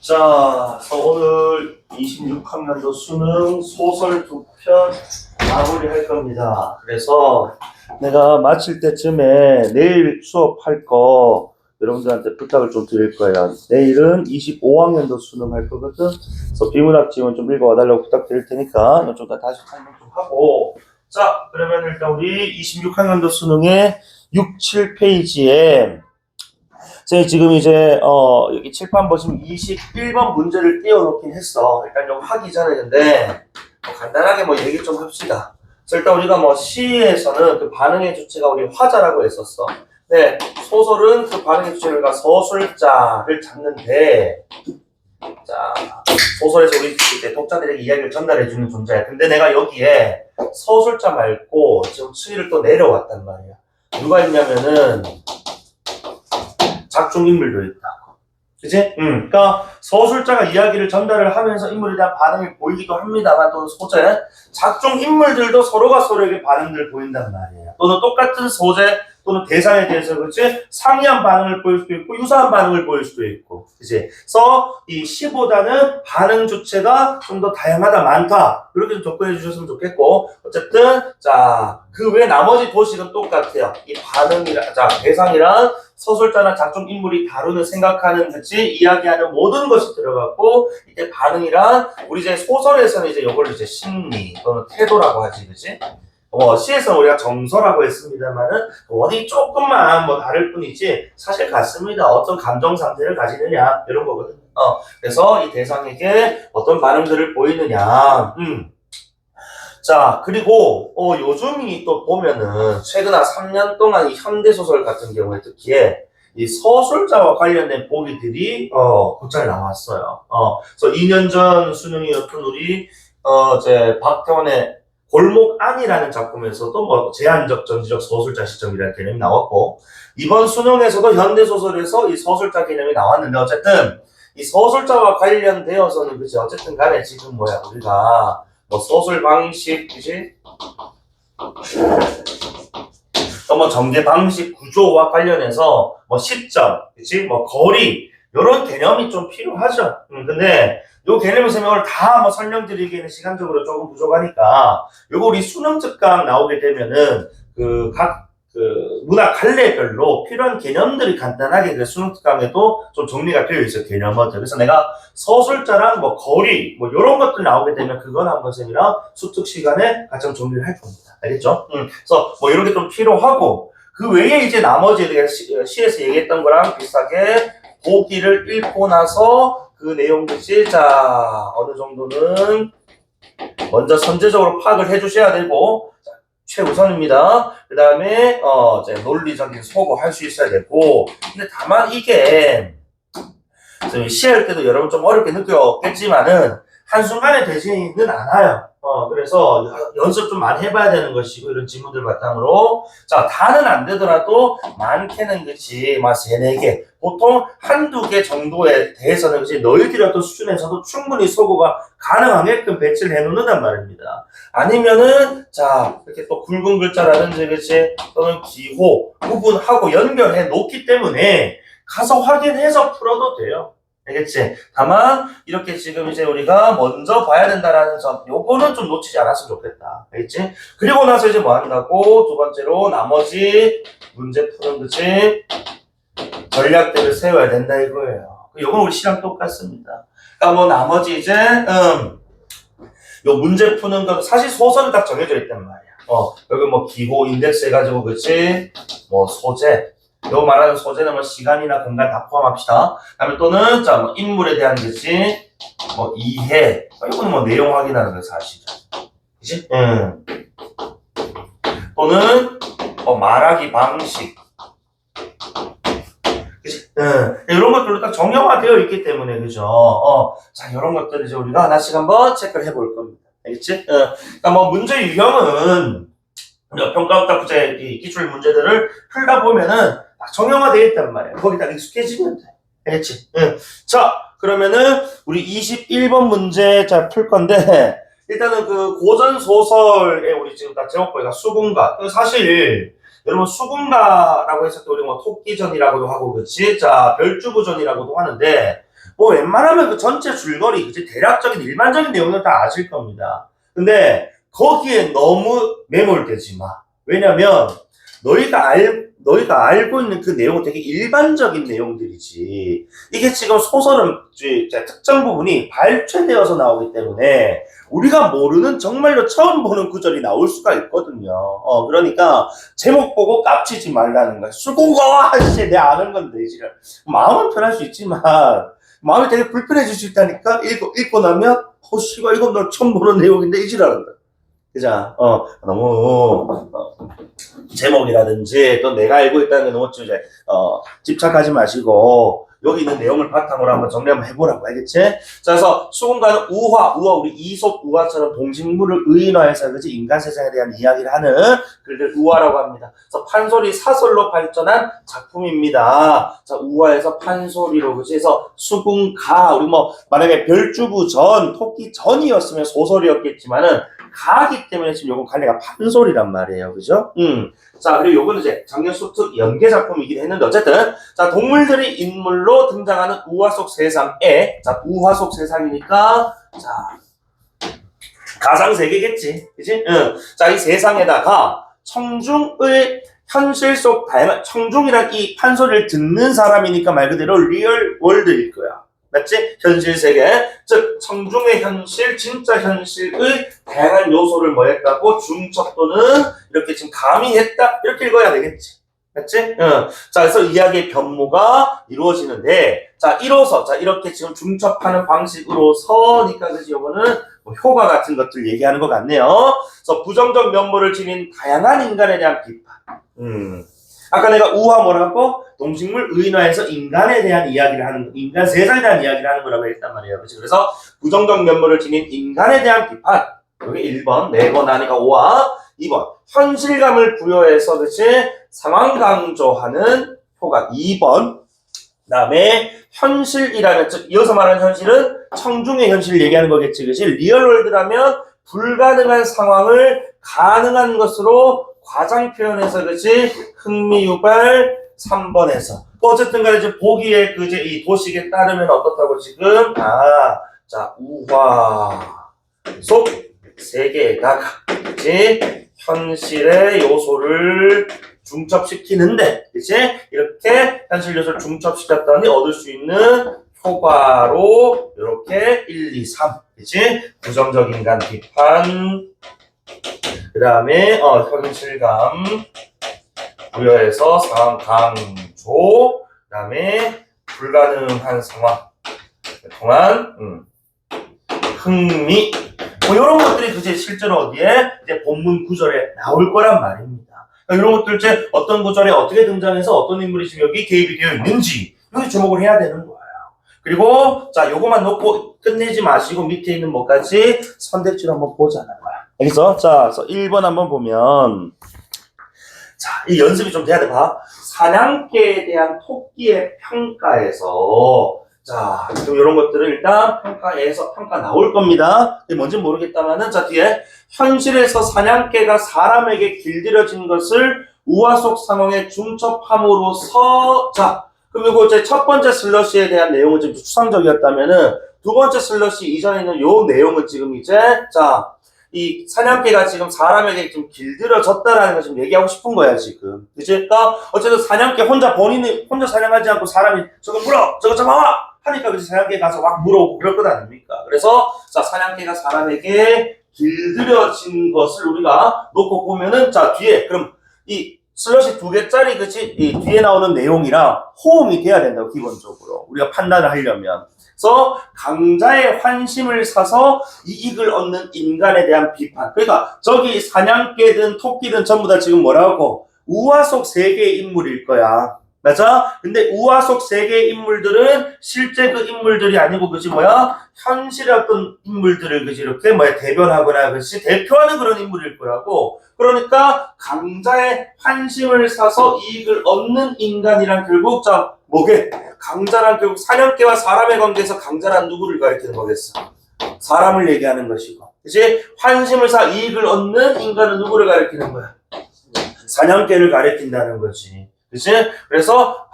자, 그래서 오늘 26학년도 수능 소설 2편 마무리할 겁니다. 그래서 내가 마칠 때쯤에 내일 수업할 거 여러분들한테 부탁을 좀 드릴 거예요. 내일은 25학년도 수능 할 거거든. 그래서 비문학 지문 좀 읽어와달라고 부탁드릴 테니까 좀 더 다시 설명 좀 하고. 자, 그러면 일단 우리 26학년도 수능의 6, 7페이지에 저희 지금 이제 여기 칠판 보시면 21번 문제를 띄워놓긴 했어. 일단 좀 하기 전에 근데 간단하게 얘기 좀 합시다. 그래서 일단 우리가 시에서는 그 반응의 주체가 우리 화자라고 했었어. 네, 소설은 그 반응의 주체가 서술자를 찾는데, 자, 소설에서 우리 이제 독자들에게 이야기를 전달해주는 존재야. 근데 내가 여기에 서술자 말고 지금 추이를 또 내려왔단 말이야. 누가 있냐면은 작중 인물도 있다고. 그치? 그러니까 서술자가 이야기를 전달을 하면서 인물에 대한 반응을 보이기도 합니다만 또는 소재, 작중 인물들도 서로가 서로에게 반응들을 보인단 말이에요. 또는 똑같은 소재 또는 대상에 대해서 그치? 상이한 반응을 보일 수도 있고 유사한 반응을 보일 수도 있고. 그치? 그래서 이 시보다는 반응 주체가 좀 더 다양하다, 많다. 이렇게 좀 접근해 주셨으면 좋겠고. 어쨌든 자, 그 외 나머지 도식은 똑같아요. 이 반응이랑 자, 대상이랑 서술자나 작중 인물이 다루는 생각하는 그치 이야기하는 모든 것이 들어갔고 이때 반응이란 우리 이제 소설에서는 이제 이걸 이제 심리 또는 태도라고 하지 그치? 시에서는 우리가 정서라고 했습니다만은 어디 조금만 다를 뿐이지 사실 같습니다. 어떤 감정 상태를 가지느냐 이런 거거든요. 그래서 이 대상에게 어떤 반응들을 보이느냐. 자, 그리고 요즘이 또 보면은 최근 한 3년 동안 이 현대소설 같은 경우에 특히 이 서술자와 관련된 보기들이 곧잘 나왔어요. 그래서 2년 전 수능이었던 우리 이제 박태원의 골목 안이라는 작품에서도 제한적 전지적 서술자 시점이라는 개념이 나왔고 이번 수능에서도 현대소설에서 이 서술자 개념이 나왔는데 어쨌든 이 서술자와 관련되어서는 그치 어쨌든 간에 지금 우리가 서술 방식, 그지? 또 전개 방식 구조와 관련해서 시점, 그지? 거리, 이런 개념이 좀 필요하죠. 근데 요 개념 설명을 다 설명드리기에는 시간적으로 조금 부족하니까 요거 우리 수능 특강 나오게 되면은 각 문학 갈래별로 필요한 개념들이 간단하게 그 수능 특강에도 좀 정리가 되어 있어요. 개념들. 그래서 내가 서술자랑 거리 이런 것들 나오게 되면 그건 한번 쌤이랑 수특 시간에 같이 좀 정리를 할 겁니다. 알겠죠? 그래서 이런 게 좀 필요하고 그 외에 이제 나머지 우리가 시에서 얘기했던 거랑 비슷하게 보기를 읽고 나서 그 내용들이 자 어느 정도는 먼저 선제적으로 파악을 해주셔야 되고 최우선입니다. 그 다음에 이제 논리적인 소거 할 수 있어야 되고 근데 다만 이게 시할 때도 여러분 좀 어렵게 느꼈겠지만은 한순간에 되지는 않아요. 그래서 연습 좀 많이 해봐야 되는 것이고 이런 지문들 바탕으로 자 다는 안 되더라도 많게는 그치 막 3, 4개 보통 한두 개 정도에 대해서는 그치 너희들이 어떤 수준에서도 충분히 소거가 가능하게끔 배치를 해놓는단 말입니다. 아니면은 자 이렇게 또 굵은 글자라든지 그치 또는 기호 구분하고 연결해 놓기 때문에 가서 확인해서 풀어도 돼요. 알겠지? 다만 이렇게 지금 이제 우리가 먼저 봐야 된다라는 점 요거는 좀 놓치지 않았으면 좋겠다. 알겠지? 그리고 나서 이제 뭐 한다고? 두 번째로 나머지 문제 푸는 그치? 전략들을 세워야 된다 이거예요. 요건 우리 시랑 똑같습니다. 그러니까 나머지 이제 요 문제 푸는 건 사실 소설은 딱 정해져 있단 말이야. 여기 기호 인덱스 해가지고 그치? 소재 요 말하는 소재는 시간이나 공간 다 포함합시다. 그다음에 또는 자 인물에 대한 것이 이해 이거는 내용 확인하는 거 사실이죠. 그치? 또는 말하기 방식. 그치? 이런 것들로 딱 정형화되어 있기 때문에 그죠? 자 이런 것들을 이제 우리가 하나씩 한번 체크를 해볼 겁니다. 알겠지? 그러니까 문제 유형은 평가학과 부재 기출 문제들을 풀다 보면은 정형화되어 있단 말이야. 거기다 익숙해지면 돼. 알겠지? 자, 그러면은 우리 21번 문제 잘 풀 건데 일단은 그 고전 소설에 우리 지금 다 제목 보니까 수군가. 사실 여러분 수군가라고 해서 또 우리 토끼전이라고도 하고 그렇지? 자, 별주부전이라고도 하는데 뭐 웬만하면 그 전체 줄거리, 그치? 대략적인 일반적인 내용은 다 아실 겁니다. 근데 거기에 너무 매몰되지 마. 왜냐면 너희가 알고 있는 그 내용은 되게 일반적인 내용들이지. 이게 지금 소설은 이제 특정 부분이 발췌되어서 나오기 때문에 우리가 모르는 정말로 처음 보는 구절이 나올 수가 있거든요. 그러니까 제목 보고 깝치지 말라는 거야. 수고가 씨, 내 아는 건데 지금 마음은 편할 수 있지만 마음이 되게 불편해질 수 있다니까. 읽고 나면 씨발 이건 너 처음 보는 내용인데 이지랄한다. 그죠? 너무 제목이라든지 또 내가 알고 있다는 게 너무 이제 집착하지 마시고 여기 있는 내용을 바탕으로 한번 정리 한번 해보라고. 알겠지? 자, 그래서 수군가는 우화 우리 이솝 우화처럼 동식물을 의인화해서 그지 인간 세상에 대한 이야기를 하는 글들 우화라고 합니다. 그래서 판소리 사설로 발전한 작품입니다. 자, 우화에서 판소리로 그지? 그래서 수군가 우리 뭐 만약에 별주부 전 토끼 전이었으면 소설이었겠지만은 가기 때문에 지금 요건 갈래가 판소리란 말이에요. 그죠? 자, 그리고 요거는 이제 작년 수특 연계 작품이긴 했는데 어쨌든 자, 동물들이 인물로 등장하는 우화 속 세상에 자, 우화 속 세상이니까 자, 가상 세계겠지. 그지? 자, 이 세상에다가 청중의 현실 속 다양한 청중이란 이 판소리를 듣는 사람이니까 말 그대로 리얼 월드일 거야. 맞지? 현실 세계, 즉 청중의 현실, 진짜 현실의 다양한 요소를 뭐 했다고 중첩 또는 이렇게 지금 가미했다 이렇게 읽어야 되겠지. 맞지? 자, 그래서 이야기의 변모가 이루어지는데 자, 이로써 자 이렇게 지금 중첩하는 방식으로서니까 그지? 이거는 뭐 효과 같은 것들 얘기하는 것 같네요. 그래서 부정적 면모를 지닌 다양한 인간에 대한 비판. 아까 내가 우화 뭐라고? 동식물 의인화해서 인간에 대한 이야기를 하는, 인간 세상에 대한 이야기를 하는 거라고 했단 말이에요. 그치? 그래서 부정적 면모를 지닌 인간에 대한 비판. 여기 1번, 4번 하니까 5화. 2번, 현실감을 부여해서, 그치? 상황 강조하는 효과. 2번. 그 다음에 현실이라는, 즉, 이어서 말하는 현실은 청중의 현실을 얘기하는 거겠지. 그치? 리얼월드라면 불가능한 상황을 가능한 것으로 과장 표현해서 그렇지 흥미 유발 3번에서 어쨌든 간에 이제 보기에 그제 이 도식에 따르면 어떻다고 지금 자 우화 속 세계에다가 그치 현실의 요소를 중첩시키는데 그치 이렇게 현실 요소를 중첩시켰더니 얻을 수 있는 효과로 이렇게 1, 2, 3 그치 부정적 인간 비판 그 다음에 현실감 부여해서 상황 강조 그 다음에 불가능한 상황 동안 흥미 뭐 이런 것들이 그제 실제로 어디에 이제 본문 구절에 나올 거란 말입니다. 그러니까 이런 것들 이제 어떤 구절에 어떻게 등장해서 어떤 인물이 지금 여기 개입이 되어 있는지 여기 주목을 해야 되는 거예요. 그리고 자 요것만 놓고 끝내지 마시고 밑에 있는 뭐까지 선택지로 한번 보자는 거야. 알겠어? 자, 그래서 1번 한번 보면 자, 이 연습이 좀 돼야 돼. 봐. 사냥개에 대한 토끼의 평가에서 자, 좀 이런 것들을 일단 평가 나올 겁니다. 뭔지는 모르겠다만은 자, 뒤에 현실에서 사냥개가 사람에게 길들여진 것을 우화 속 상황에 중첩함으로써 자, 그럼 이거 이제 첫 번째 슬러시에 대한 내용은 좀 추상적이었다면은 두 번째 슬러시 이전에 있는 요 내용은 지금 이제 자, 이 사냥개가 지금 사람에게 좀 길들여졌다라는 걸 지금 얘기하고 싶은 거야, 지금. 그치? 그러니까, 어쨌든 사냥개 본인이 혼자 사냥하지 않고 사람이 저거 물어! 저거 잡아와! 하니까 그치? 사냥개 가서 막 물어오고 그럴 것 아닙니까? 그래서, 자, 사냥개가 사람에게 길들여진 것을 우리가 놓고 보면은, 자, 뒤에, 그럼 이 슬러시 2개짜리, 그치? 이 뒤에 나오는 내용이랑 호응이 돼야 된다고, 기본적으로. 우리가 판단을 하려면. 그래서 강자의 환심을 사서 이익을 얻는 인간에 대한 비판. 그러니까 저기 사냥개든 토끼든 전부 다 지금 뭐라고? 우화 속 세계의 인물일 거야. 맞아? 근데 우화 속 세계의 인물들은 실제 그 인물들이 아니고 그지 뭐야? 현실의 어떤 인물들을 그지 이렇게 뭐야 대변하거나 그지 대표하는 그런 인물일 거라고. 그러니까 강자의 환심을 사서 이익을 얻는 인간이란 결국 자 뭐게? 강자란 결국 사냥개와 사람의 관계에서 강자란 누구를 가리키는 거겠어? 사람을 얘기하는 것이고. 그치? 환심을 사 이익을 얻는 인간은 누구를 가리키는 거야? 사냥개를 가리킨다는 거지. 그치? 그래서,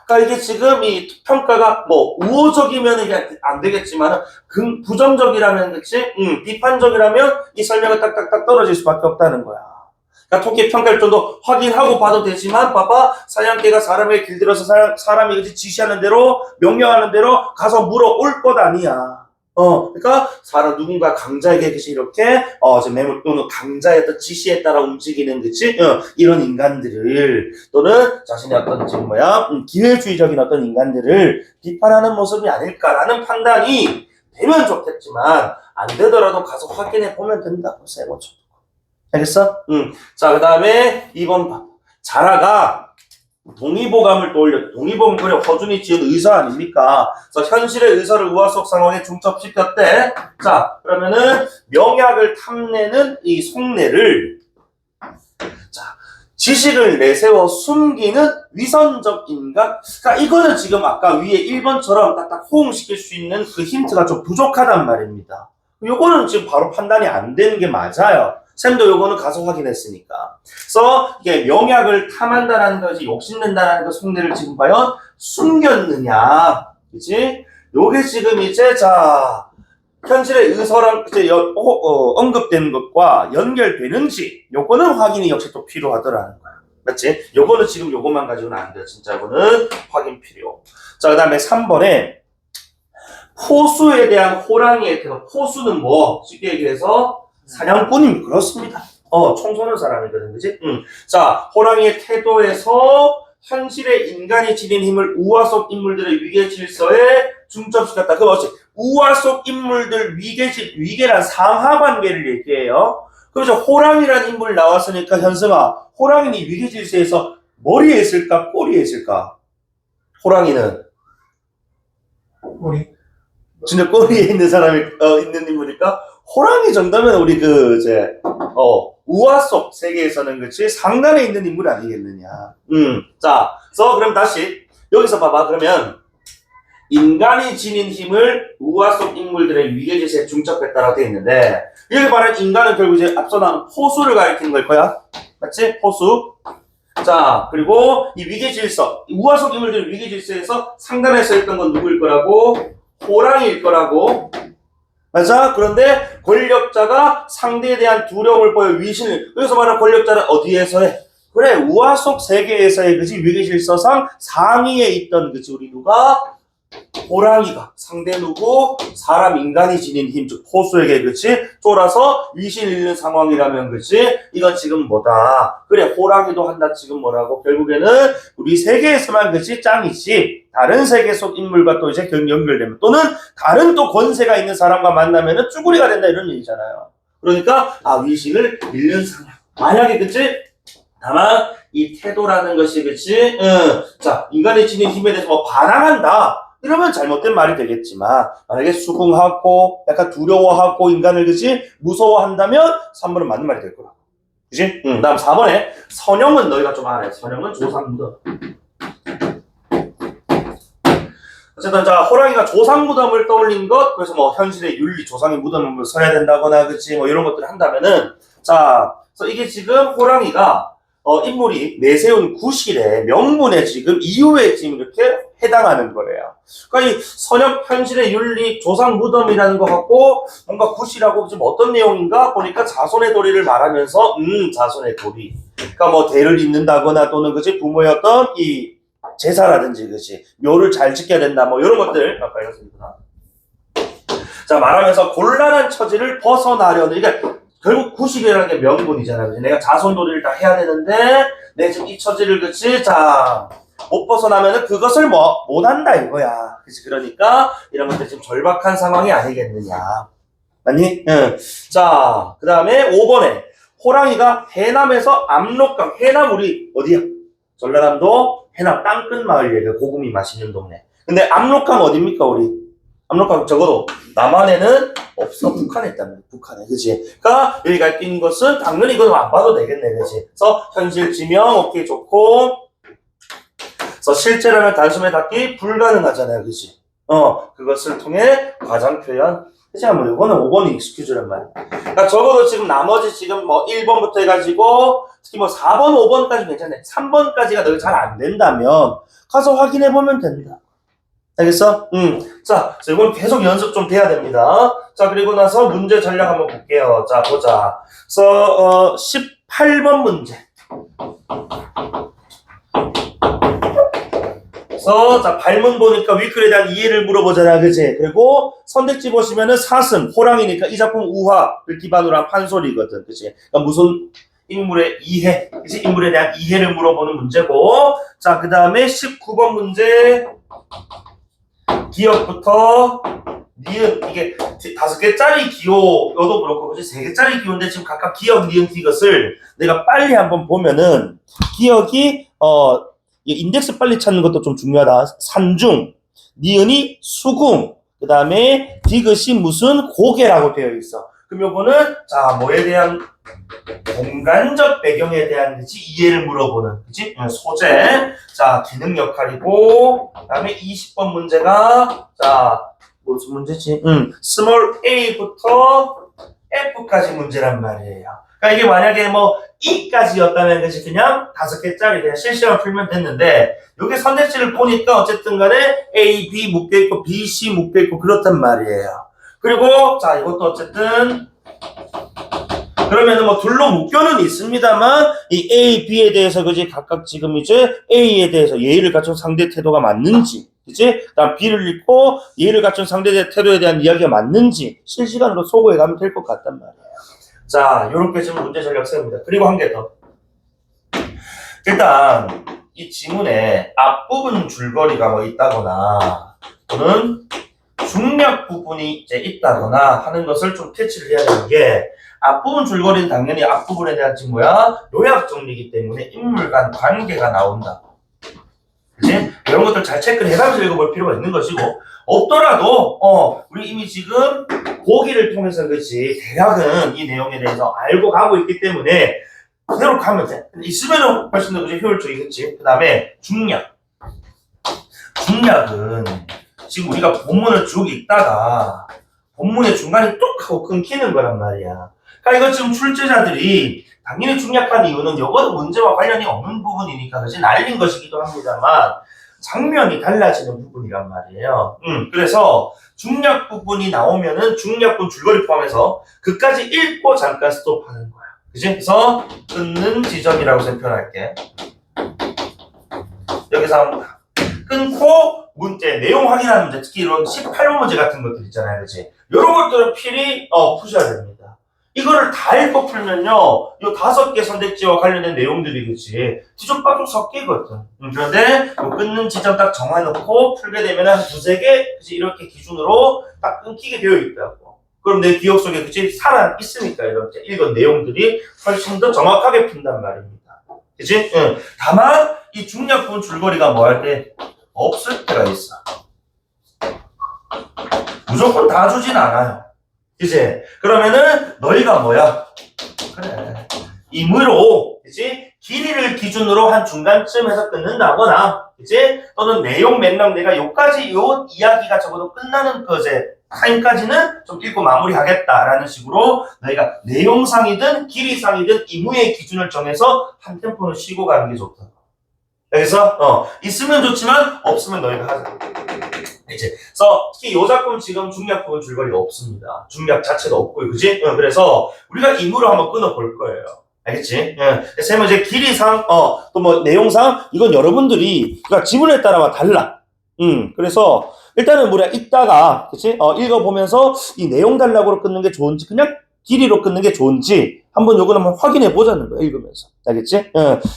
그러니까 이게 지금 이 평가가 뭐, 우호적이면 이게 안 되겠지만, 부정적이라면, 그치? 비판적이라면 이 설명은 딱딱딱 떨어질 수밖에 없다는 거야. 그러니까 토끼 평가를 좀 더 확인하고 봐도 되지만, 봐봐. 사냥개가 사람에게 길들여서 사람이 그치? 지시하는 대로, 명령하는 대로 가서 물어올 것 아니야. 그러니까 누군가 강자에게 그치 이렇게 매물 또는 강자의 어떤 지시에 따라 움직이는 그치 이런 인간들을 또는 자신의 어떤 지금 기회주의적인 어떤 인간들을 비판하는 모습이 아닐까라는 판단이 되면 좋겠지만 안 되더라도 가서 확인해 보면 된다고 세모쳐. 알겠어? 자 그다음에 2번 봐. 자라가 동의보감을 떠올려. 동의보감 그래 허준이 지은 의서 아닙니까? 그래서 현실의 의서를 우화 속 상황에 중첩시켰대. 자 그러면은 명약을 탐내는 이 속내를 지식을 내세워 숨기는 위선적 인간. 그러니까 이거는 지금 아까 위에 1번처럼 딱딱 호응시킬 수 있는 그 힌트가 좀 부족하단 말입니다. 요거는 지금 바로 판단이 안 되는 게 맞아요. 쌤도 요거는 가서 확인했으니까. 그래서 이게 명약을 탐한다는 것이 욕심낸다는 그 속내를 지금 과연 숨겼느냐. 그치? 요게 지금 이제 현실의 의서랑 이제 언급되는 것과 연결되는지 요거는 확인이 역시 또 필요하더라는 거야. 맞지? 요거는 지금 요것만 가지고는 안 돼. 진짜 요거는 확인 필요. 자, 그 다음에 3번에 포수에 대한 호랑이의 태도. 포수는 뭐? 쉽게 얘기해서 사냥꾼이 그렇습니다. 총 쏘는 사람이거든, 그지? 자, 호랑이의 태도에서 현실의 인간이 지닌 힘을 우화 속 인물들의 위계 질서에 중첩시켰다. 그 뭐지? 우화 속 인물들 위계란 상하 관계를 얘기해요. 그래서 호랑이란 인물이 나왔으니까 현승아, 호랑이는 위계 질서에서 머리에 있을까, 꼬리에 있을까? 호랑이는 머리. 진짜 꼬리에 있는 사람이 있는 인물일까? 호랑이 정도면 우리 우화 속 세계에서는 그치 상단에 있는 인물 아니겠느냐. 자, 그래서 그럼 다시 여기서 봐봐. 그러면 인간이 지닌 힘을 우화 속 인물들의 위계 질서에 중첩했다라고 되어 있는데 여기 말하는 인간은 결국 이제 앞서 나온 포수를 가리키는 걸 거야. 맞지? 포수. 자, 그리고 이 위계 질서, 우화 속 인물들의 위계 질서에서 상단에 서 있던 건 누구일 거라고? 호랑이일 거라고. 맞아? 그런데 권력자가 상대에 대한 두려움을 보여 위신을. 여기서 말하는 권력자는 어디에서 해? 그래, 우화 속 세계에서의 그지 위계 질서상 상위에 있던 그지 우리 누가? 호랑이가 상대 누구? 사람 인간이 지닌 힘, 즉 포수에게 그치? 쫄아서 위신을 잃는 상황이라면 그치? 이건 지금 뭐다? 그래 호랑이도 한다 지금 뭐라고? 결국에는 우리 세계에서만 그치? 짱이지 다른 세계 속 인물과 또 이제 연결되면 또는 다른 또 권세가 있는 사람과 만나면은 쭈구리가 된다 이런 얘기잖아요. 그러니까 위신을 잃는 상황. 만약에 그치? 다만 이 태도라는 것이 그치? 자 인간이 지닌 힘에 대해서 뭐 반항한다. 이러면 잘못된 말이 되겠지만 만약에 수긍하고 약간 두려워하고 인간을 그치 무서워한다면 3번은 맞는 말이 될 거라. 그치? 다음 4번에 선영은 너희가 좀 알아요. 선영은 조상무덤. 어쨌든 자 호랑이가 조상무덤을 떠올린 것 그래서 뭐 현실의 윤리 조상의 무덤을 서야 된다거나 그치 뭐 이런 것들을 한다면은 자 그래서 이게 지금 호랑이가 인물이 내세운 구실의 명문에 지금 이후에 지금 이렇게 해당하는 거래요. 그러니까 이 선역 현실의 윤리 조상 무덤이라는 것 같고 뭔가 구실하고 지금 어떤 내용인가 보니까 자손의 도리를 말하면서 자손의 도리. 그러니까 뭐 대를 잇는다거나 또는 그치 부모의 어떤 이 제사라든지 그치 묘를 잘 지켜야 된다 뭐 이런 것들 아까 읽었습니다. 자 말하면서 곤란한 처지를 벗어나려는 그러니까 결국 구실이라는 게 명분이잖아요. 내가 자손도리를 다 해야 되는데 내 지금 이 처지를 그치 못 벗어나면은 그것을 못한다 이거야. 그치 그러니까 이런 것들 지금 절박한 상황이 아니겠느냐. 맞니? 응. 자 그 다음에 5번에 호랑이가 해남에서 압록강 해남 우리 어디야? 전라남도 해남 땅끝 마을 얘기야. 고구미 맛있는 동네. 근데 압록강 어딥니까 우리? 압록강 적어도 남한에는 없어. 북한에 있다면 북한에 그치? 그러니까 여기가 낀 것은 당연히 이건 안 봐도 되겠네 그치? 그래서 현실 지명 오케이 좋고 그래서 실제라면 단숨에 닿기 불가능하잖아요 그치? 그것을 통해 과장 표현 그치? 뭐 이거는 5번이 익스큐즈란 말이야. 그러니까 적어도 지금 나머지 지금 뭐 1번부터 해가지고 특히 뭐 4번, 5번까지 괜찮네. 3번까지가 너희 잘 안 된다면 가서 확인해 보면 된다. 알겠어? 자, 이건 계속 연습 좀 돼야 됩니다. 자, 그리고 나서 문제 전략 한번 볼게요. 자, 보자. 그래서 18번 문제. 그래서 자, 발문 보니까 위클에 대한 이해를 물어보잖아, 그치? 그리고 선택지 보시면은 사슴, 호랑이니까 이 작품 우화를 기반으로 한 판소리거든, 그치? 그러니까 무슨 인물의 이해, 그치? 인물에 대한 이해를 물어보는 문제고, 자, 그 다음에 19번 문제. 기억부터 니은, 이게 5개짜리 기호여도 그렇고, 그치? 3개짜리 기호인데 지금 각각 기억, 니은, 디귿을 내가 빨리 한번 보면은 기억이 이 인덱스 빨리 찾는 것도 좀 중요하다. 산중, 니은이 수궁, 그 다음에 디귿이 무슨 고개라고 되어 있어. 그럼 요거는 자 뭐에 대한 공간적 배경에 대한 그치? 이해를 물어보는 그치? 소재. 자 기능 역할이고 그 다음에 20번 문제가 자 무슨 문제지? 스몰 a부터 f까지 문제란 말이에요. 그러니까 이게 만약에 뭐 E까지였다면 그치 그냥 5개짜리 그냥 실시간 풀면 됐는데 여기 선택지를 보니까 어쨌든 간에 A, B 묶여있고 B, C 묶여있고 그렇단 말이에요. 그리고 자 이것도 어쨌든 그러면은 뭐 둘로 묶여는 있습니다만 이 A, B에 대해서 그지 각각 지금 이제 A에 대해서 예의를 갖춘 상대 태도가 맞는지 그치? 그다음 B를 읽고 예의를 갖춘 상대 태도에 대한 이야기가 맞는지 실시간으로 소거해 가면 될 것 같단 말이에요. 자, 요렇게 지금 문제 전략 세웁니다. 그리고 한 개 더. 일단, 이 지문에 앞부분 줄거리가 뭐 있다거나, 또는 중략 부분이 이제 있다거나 하는 것을 좀 캐치를 해야 되는 게, 앞부분 줄거리는 당연히 앞부분에 대한 지금 뭐야? 요약 정리이기 때문에 인물 간 관계가 나온다. 그치? 이런 것들 잘 체크를 해가면서 읽어볼 필요가 있는 것이고, 없더라도, 우리 이미 지금 보기를 통해서 그렇지, 대략은 이 내용에 대해서 알고 가고 있기 때문에, 그대로 가면 돼. 있으면 훨씬 더 효율적이겠지. 그 다음에, 중략. 중략은, 지금 우리가 본문을 쭉 읽다가, 본문의 중간에 뚝 하고 끊기는 거란 말이야. 그러니까 이거 지금 출제자들이, 당연히 중략한 이유는 이거는 문제와 관련이 없는 부분이니까 그지 날린 것이기도 합니다만 장면이 달라지는 부분이란 말이에요. 그래서 중략 부분이 나오면은 중략분 줄거리 포함해서 그까지 읽고 잠깐 스톱하는 거야. 그지? 그래서 끊는 지점이라고 표현할게. 여기서 끊고 문제 내용 확인하는 문제 특히 이런 18번 문제 같은 것들 있잖아요. 그지? 이런 것들은 필히 푸셔야 됩니다. 이거를 다 읽고 풀면요, 요 5개 선택지와 관련된 내용들이, 그치? 뒤죽박죽 섞이거든. 그런데, 요 끊는 지점 딱 정해놓고 풀게 되면 한 2-3개, 그치? 이렇게 기준으로 딱 끊기게 되어 있다고. 그럼 내 기억 속에, 그치? 살아있으니까, 이렇게 읽은 내용들이 훨씬 더 정확하게 푼단 말입니다. 그치? 다만, 이 중략 부분 줄거리가 뭐 할 때, 없을 때가 있어. 무조건 다 주진 않아요. 그치? 그러면은 너희가 뭐야? 그래. 임의로, 그치? 길이를 기준으로 한 중간쯤에서 끊는다거나, 그치? 또는 내용 맥락 내가 요까지 요 이야기가 적어도 끝나는 거제 타임까지는 좀 읽고 마무리하겠다라는 식으로 너희가 내용상이든 길이상이든 임의의 기준을 정해서 한 템포는 쉬고 가는 게 좋다. 여기서 있으면 좋지만 없으면 너희가 하자. 이제 그래서 특히 이 작품 지금 중략 부분 줄거리가 없습니다. 중략 자체도 없고요, 그지? 그래서 우리가 임의로 한번 끊어볼 거예요. 알겠지? 그래서 이제 길이상, 또 뭐 내용상 이건 여러분들이 그러니까 지문에 따라만 달라. 그래서 일단은 우리가 읽다가, 그치? 읽어보면서 이 내용 단락으로 끊는 게 좋은지 그냥 길이로 끊는 게 좋은지 한번 요거는 한번 확인해 보자는 거야, 읽으면서. 알겠지?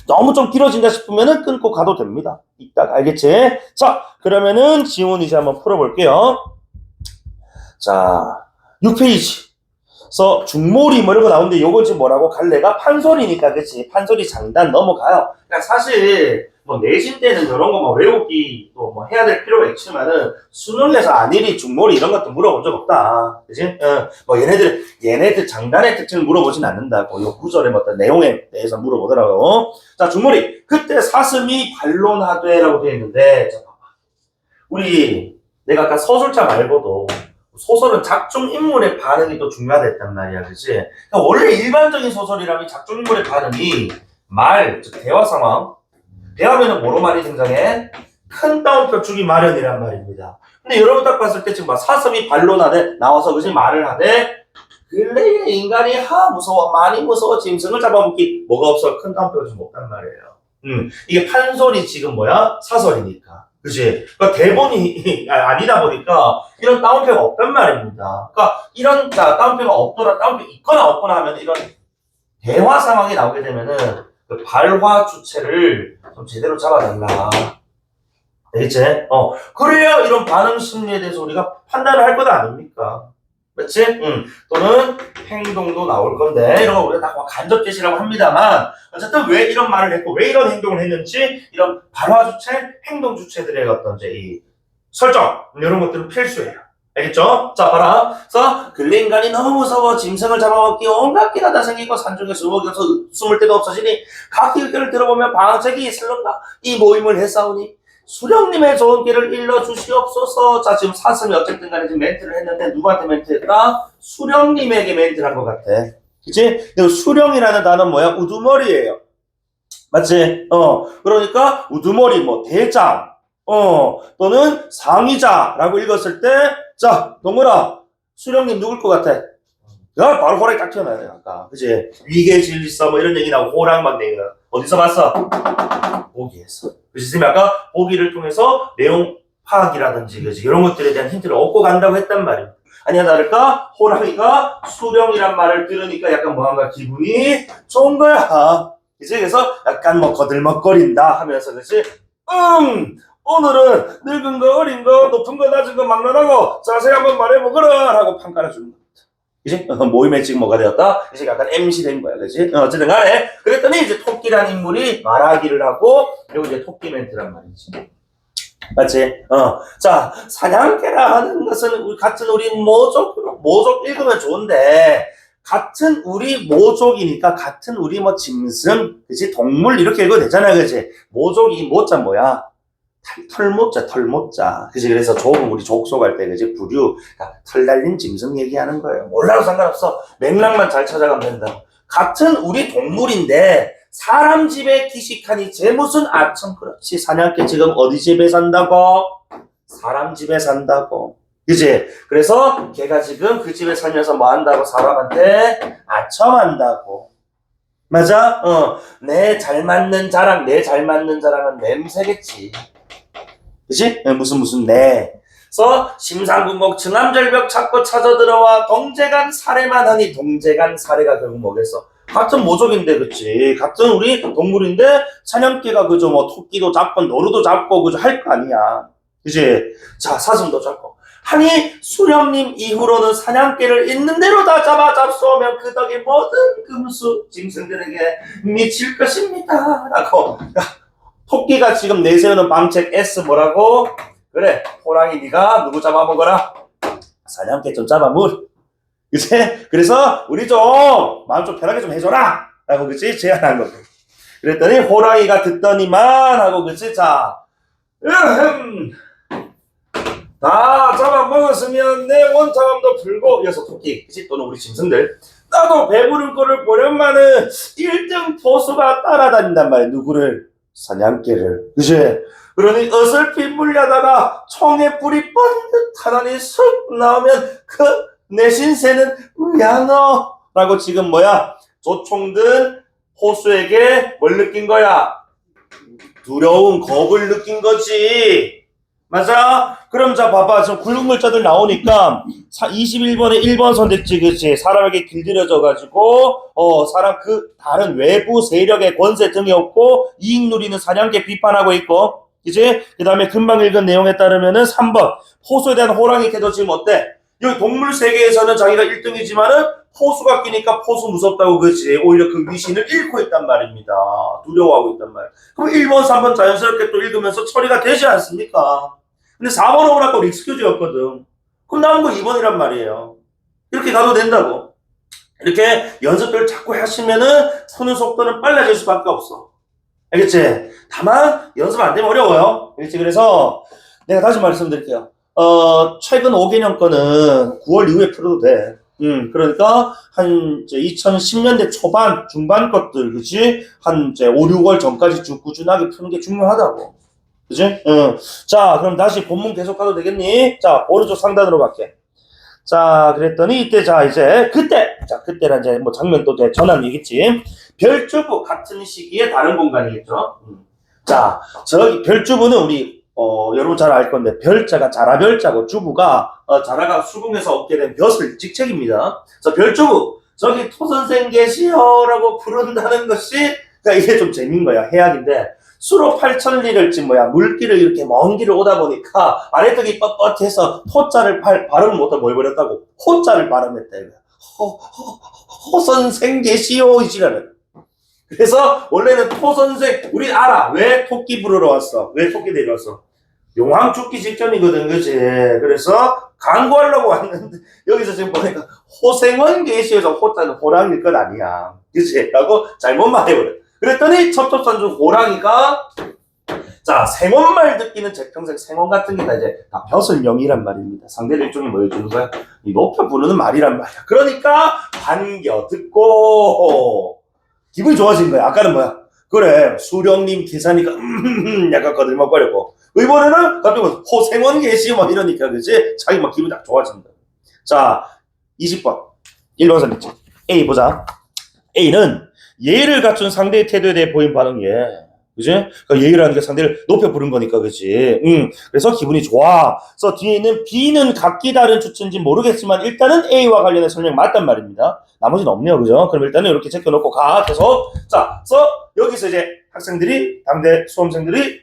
너무 좀 길어진다 싶으면은 끊고 가도 됩니다. 이따가, 알겠지? 자, 그러면은 지문 이제 한번 풀어볼게요. 자, 6페이지. 그래서 중몰이 뭐 이런 거 나오는데 요거 지금 뭐라고? 갈래가 판소리니까, 그치? 판소리 장단 넘어가요. 그러니까 사실, 뭐 내신 때는 이런 거 뭐 외우기 또 뭐 해야 될 필요가 있지만은 수능 내서 안일이 중몰이 이런 것도 물어본 적 없다. 그치? 뭐 얘네들 장단의 특징을 물어보진 않는다고. 요 구절의 어떤 내용에 대해서 물어보더라고. 자, 중몰이. 그때 사슴이 반론하되라고 되어 있는데, 자, 봐봐. 우리, 내가 아까 서술자 말고도 소설은 작중 인물의 반응이 또 중요하다했단 말이야, 그치? 그러니까 원래 일반적인 소설이라면 작중 인물의 반응이 말, 즉 대화 상황, 대화면은 뭐로 많이 등장해? 큰 따옴표 주기 마련이란 말입니다. 근데 여러분 딱 봤을 때 지금 막 사슴이 반론하되 나와서 그지 말을 하되 근래에 인간이 무서워 많이 무서워 짐승을 잡아먹기 뭐가 없어 큰 따옴표가 좀 없단 말이에요. 이게 판소리 지금 뭐야? 사설이니까. 그치? 그러니까 대본이 아니다 보니까 이런 따옴표가 없단 말입니다. 그러니까 이런 따옴표가 없더라, 따옴표 있거나 없거나 하면 이런 대화 상황이 나오게 되면은 그 발화 주체를 좀 제대로 잡아달라. 알겠지? 그래야 이런 반응 심리에 대해서 우리가 판단을 할 것 아닙니까? 그렇지? 또는 행동도 나올 건데 이런 거 우리가 다 간접 제시라고 합니다만 어쨌든 왜 이런 말을 했고 왜 이런 행동을 했는지 이런 발화 주체, 행동 주체들의 어떤 이제 이 설정 이런 것들은 필수예요. 알겠죠? 자, 봐라. 그래서 근래 인간이 너무 무서워 짐승을 잡아먹기 온갖 끼가 다 생기고 산중에 숨어서 숨을 데도 없어지니 각 의견을 들어보면 방책이 있을런가 이 모임을 했사오니 수령님의 좋은 길을 일러주시옵소서. 자, 지금 사슴이 어쨌든 간에 지금 멘트를 했는데 누구한테 멘트했다? 수령님에게 멘트를 한 것 같아. 그치? 근데 수령이라는 단어는 뭐야? 우두머리예요. 맞지? 그러니까 우두머리 뭐 대장 또는 상의자라고 읽었을 때 자, 동물아 수령님 누굴 것 같아? 야, 바로 호랑이 딱 튀어나야 돼, 아까. 그치? 위계질서 뭐 이런 얘기 나오고 호랑 막 얘기가 어디서 봤어? 보기에서. 그치? 선생님이 아까 보기를 통해서 내용 파악이라든지 그치? 이런 것들에 대한 힌트를 얻고 간다고 했단 말이야. 아니야 다를까? 호랑이가 수령이란 말을 들으니까 약간 뭐한가 기분이 좋은 거야. 그치? 그래서 약간 뭐 거들먹거린다 하면서 그치? 오늘은 늙은 거 어린 거 높은 거 낮은 거 막론하고 자세히 한번 말해보거라 라고 평가해주는 거야. 그치? 모임에 지금 뭐가 되었다? 이제 약간 MC 된 거야, 그치? 어쨌든 간에. 그랬더니 이제 토끼란 인물이 말하기를 하고, 그리고 이제 토끼 멘트란 말이지. 맞지? 자, 사냥개라 하는 것은 같은 우리 모족 읽으면 좋은데, 같은 우리 모족이니까, 같은 우리 뭐 짐승, 그치? 동물 이렇게 읽어도 되잖아, 그치? 모족이 모자 뭐야? 털모자. 그치? 그래서 우리 족속할 때, 그치? 부류. 그러니까 털 달린 짐승 얘기하는 거예요. 몰라도 상관없어. 맥락만 잘 찾아가면 된다. 같은 우리 동물인데, 사람 집에 기식하니 쟤 무슨 아참 그렇지. 사냥개 지금 어디 집에 산다고? 사람 집에 산다고. 그치? 그래서 걔가 지금 그 집에 살면서 뭐 한다고? 사람한테 아첨한다고. 맞아? 내 잘 맞는 자랑은 냄새겠지. 그치? 무슨 그래서 심상궁곡 증암절벽 찾고 찾아들어와 동제간 사례만 하니 동제간 사례가 결국 뭐겠어? 같은 모족인데 그치? 같은 우리 동물인데 사냥개가 그저 뭐 토끼도 잡고 노루도 잡고 그저 할 거 아니야. 그치? 자, 사슴도 잡고 하니 수령님 이후로는 사냥개를 있는 대로 다 잡수오면 그 덕에 모든 금수 짐승들에게 미칠 것입니다 라고. 토끼가 지금 내세우는 방책 S 뭐라고? 그래, 호랑이 네가 누구 잡아먹어라? 사냥개 좀 잡아물. 그치? 그래서 우리 좀 마음 좀 편하게 좀 해줘라 라고 그치? 제안한 거고. 그랬더니 호랑이가 듣더니만 하고 그치? 자, 다 잡아먹었으면 내 원탐함도 풀고 이어서 토끼 그치? 또는 우리 짐승들 나도 배부른 꼴을 보련만은 1등 포수가 따라다닌단 말이야. 누구를? 사냥개를. 그치? 그러니 어설피 물려다가 총에 불이 번듯하더니 쑥 나오면 그 내신새는 야너 라고 지금 뭐야? 조총든 호수에게 뭘 느낀 거야? 두려움, 겁을 느낀 거지. 맞아? 그럼 자 봐봐. 지금 굵은글자들 나오니까 21번에 1번 선택지 그치? 사람에게 길들여져가지고 사람 그 다른 외부 세력의 권세 등이 없고 이익 누리는 사냥개 비판하고 있고 그치? 그 다음에 금방 읽은 내용에 따르면은 3번 호수에 대한 호랑이 태도 지금 어때? 여기 동물 세계에서는 자기가 1등이지만은 포수가 끼니까 포수 무섭다고 그지 오히려 그 위신을 잃고 있단 말입니다. 두려워하고 있단 말이야. 그럼 1번, 3번 자연스럽게 또 읽으면서 처리가 되지 않습니까? 근데 4번 오라고 익스큐즈였거든. 그럼 남은 거 2번이란 말이에요. 이렇게 가도 된다고. 이렇게 연습을 자꾸 하시면은 푸는 속도는 빨라질 수밖에 없어. 알겠지? 다만 연습 안 되면 어려워요. 알겠지? 그래서 내가 다시 말씀드릴게요. 최근 5개년 거는 9월 이후에 풀어도 돼. 그러니까, 한, 이제 2010년대 초반, 중반 것들, 그치? 한, 이제 5, 6월 전까지 쭉 꾸준하게 푸는 게 중요하다고. 그치? 자, 그럼 다시 본문 계속 가도 되겠니? 자, 오른쪽 상단으로 갈게. 자, 그랬더니, 이때, 자, 이제, 그때란 이제, 뭐, 장면 또 이제 전환이겠지. 별주부, 같은 시기에 다른 공간이겠죠. 자, 저기, 별주부는 우리, 여러분 잘 알 건데, 별자가 자라별자고, 주부가, 자라가 수궁에서 얻게 된 벼슬, 직책입니다. 그래서 별주부, 저기 토선생 계시오라고 부른다는 것이, 그러니까 이게 좀 재밌는 거야. 해악인데, 수로 8천리를 물길을 이렇게 먼 길을 오다 보니까, 아래쪽이 뻣뻣해서, 토자를 발음을 못하고 뭘 버렸다고? 호자를 발음했다, 이거야. 호선생 계시오, 이 시간은. 그래서, 원래는 토선생, 우리 알아. 왜 토끼 부르러 왔어? 왜 토끼 데려왔어? 용왕 죽기 직전이거든, 그치? 그래서 광고하려고 왔는데, 여기서 지금 보니까, 호생원 계시어서 호자는 호랑이일 건 아니야. 그치? 라고 잘못 말해버려. 그랬더니, 첩첩산중 호랑이가, 자, 생원말 듣기는 제 평생 생원 같은 게 다 이제 다 벼슬명이란 말입니다. 상대를 일종의 뭐 해주는 거야? 이 높여 부르는 말이란 말이야. 그러니까, 반겨 듣고, 기분이 좋아진 거야. 아까는 뭐야? 그래, 수령님 기사니까, 약간 거들먹거리고. 이번에는 갑자기 뭐, 호생원 계시, 뭐 이러니까, 그지? 자기 막 기분이 딱 좋아진다. 자, 20번. 1번 선택지. A 보자. A는 예의를 갖춘 상대의 태도에 대해 보인 반응이에. 그지? 그러니까 예의라는 게 상대를 높여 부른 거니까, 그지? 그래서 기분이 좋아. 그래서 뒤에 있는 B는 각기 다른 주체인지 모르겠지만, 일단은 A와 관련된 설명 맞단 말입니다. 나머지는 없네요, 그죠? 그럼 일단은 이렇게 제껴놓고 가. 계속. 자, 그래서 여기서 이제 학생들이, 당대 수험생들이,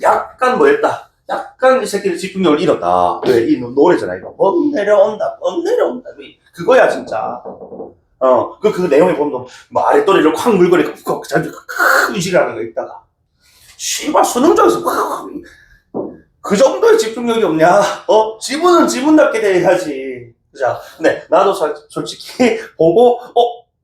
약간 뭐 했다. 약간 이 새끼들 집중력을 잃었다. 왜? 이 노래잖아, 이거. 범 내려온다, 범 내려온다. 그거야, 진짜. 그 내용에 보면, 뭐, 아랫도리를 콱 물거리고, 콱, 자기 의식하는 거 있다가. 씨발, 수능장에서 그 정도의 집중력이 없냐? 지문은 지문답게 돼야지. 그죠? 근데, 나도 솔직히, 보고,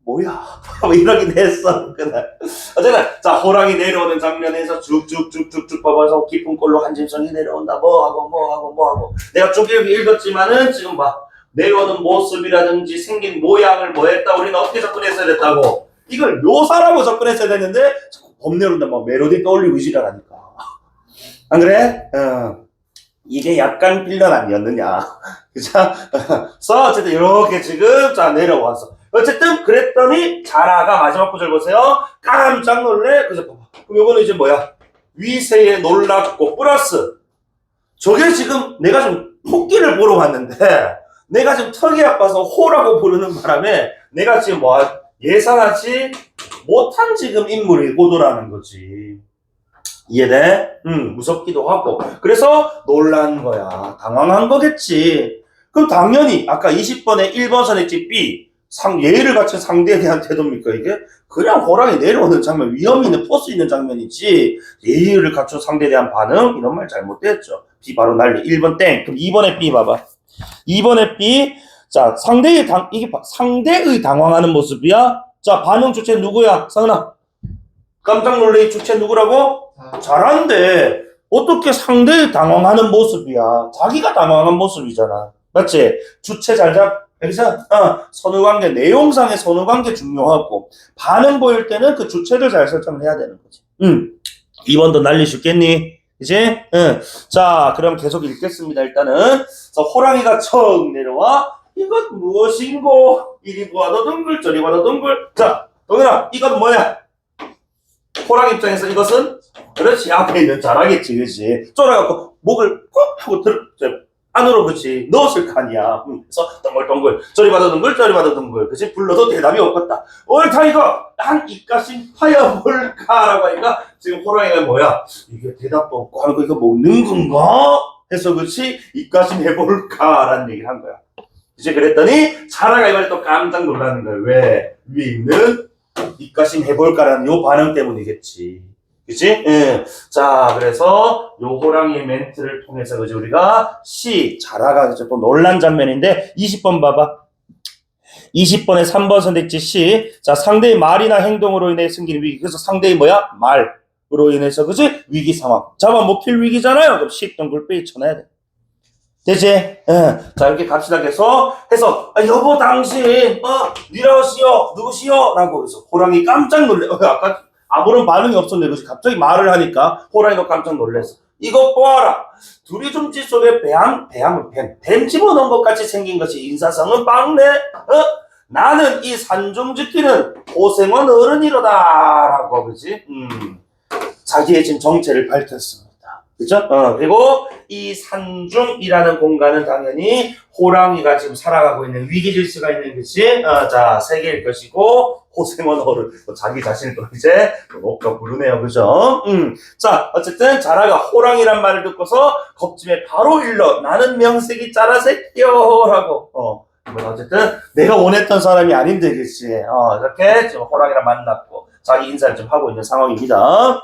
뭐야? 뭐 이러긴 했어, 그날. 어쨌든, 자, 호랑이 내려오는 장면에서 쭉쭉쭉쭉쭉 봐봐서 깊은 꼴로 한짐승이 내려온다. 뭐 하고. 내가 쭉 읽었지만은, 지금 봐. 내려오는 모습이라든지 생긴 모양을 뭐 했다. 우리는 어떻게 접근했어야 됐다고. 이걸 묘사라고 접근했어야 됐는데, 자꾸 범 내려온다. 막 멜로디 떠올리고 의지라니까. 안 그래? 이게 약간 빌런 아니었느냐. 그죠? 그래서 어쨌든 이렇게 지금, 자, 내려와서. 어쨌든 그랬더니 자라가 마지막 구절 보세요. 깜짝 놀래. 그래서 봐봐. 그럼 요거는 이제 뭐야? 위세에 놀랍고 플러스 저게 지금 내가 좀 토끼를 보러 왔는데 내가 지금 턱이 아파서 호라고 부르는 바람에 내가 지금 뭐 예상하지 못한 지금 인물이 고도라는 거지. 이해돼? 무섭기도 하고. 그래서 놀란 거야. 당황한 거겠지. 그럼 당연히 아까 20번에 1번 선택지 B 예의를 갖춘 상대에 대한 태도입니까 이게? 그냥 호랑이 내려오는 장면, 위험이 있는 포스 있는 장면이지 예의를 갖춘 상대에 대한 반응? 이런 말 잘못됐죠. B 바로 난리. 1번 땡. 그럼 2번에 B 봐봐. 2번에 B. 자, 이게 상대의 당황하는 모습이야? 자, 반응 주체 누구야? 상은아. 깜짝 놀래 주체 누구라고? 잘한데 어떻게 상대의 당황하는 모습이야? 자기가 당황한 모습이잖아. 맞지? 주체 잘 여기서 선후관계, 내용상의 선후관계 중요하고 반응 보일 때는 그 주체를 잘 설정을 해야 되는 거지. 2번도 난리 죽겠니? 이제 자, 그럼 계속 읽겠습니다. 일단은 그래서 호랑이가 척 내려와 이것 무엇인고? 이리 보아도 둥글 저리 봐도 둥글. 자, 동현아 이건 뭐야? 호랑이 입장에서 이것은 그렇지 앞에 있는 자라겠지, 그렇지? 쫄아갖고 목을 꼭 하고 안으로 그치 넣었을 거 아니야. 그래서 동글동글 저리 봐도 둥글 저리 봐도 둥글 그치 불러도 대답이 없겠다. 옳다 이거 한 입가심 파여볼까라고 하니까 지금 호랑이가 뭐야 이게 대답도 없고 하는 거 이거 먹는 건가 해서 그치 입가심 해볼까라는 얘기를 한 거야. 이제 그랬더니 자라가 이번에 또 깜짝 놀라는 거야. 왜? 위에 있는 입가심 해볼까라는 요 반응 때문이겠지. 그치? 자, 그래서 요 호랑이의 멘트를 통해서 그지 우리가 자라가 이제 또 놀란 장면인데 20번 봐봐. 20번에 3번 선택지 C. 자, 상대의 말이나 행동으로 인해 생기는 위기. 그래서 상대의 뭐야? 말으로 인해서 그지? 위기 상황. 잡아먹힐 위기잖아요. 그럼 10등 굴빼기 쳐내야 돼. 되지? 예. 자, 이렇게 갑시다. 해서, 아, 여보, 당신, 니라시오, 누구시오? 라고 해서 호랑이 깜짝 놀래. 아까 아무런 반응이 없었는데, 그치? 갑자기 말을 하니까 호랑이도 깜짝 놀랐어. 이것 보아라. 둘이 줌짓 속에 뱀 집어넣은 것 같이 생긴 것이 인사성은 빵네? 나는 이 산중 지키는 고생원 어른이로다. 라고, 그지? 자기의 지금 정체를 밝혔습니다. 그죠? 그리고 이 산중이라는 공간은 당연히 호랑이가 지금 살아가고 있는 위기 질서가 있는 것이 자 세계일 것이고 고생원 어른 자기 자신을 또 이제 높게 부르네요. 그죠? 자 어쨌든 자라가 호랑이란 말을 듣고서 겁짐에 바로 일러 나는 명색이 짜라 새끼요 라고 어쨌든 내가 원했던 사람이 아닌데 그치? 이렇게 지금 호랑이랑 만났고 자기 인사를 좀 하고 있는 상황입니다.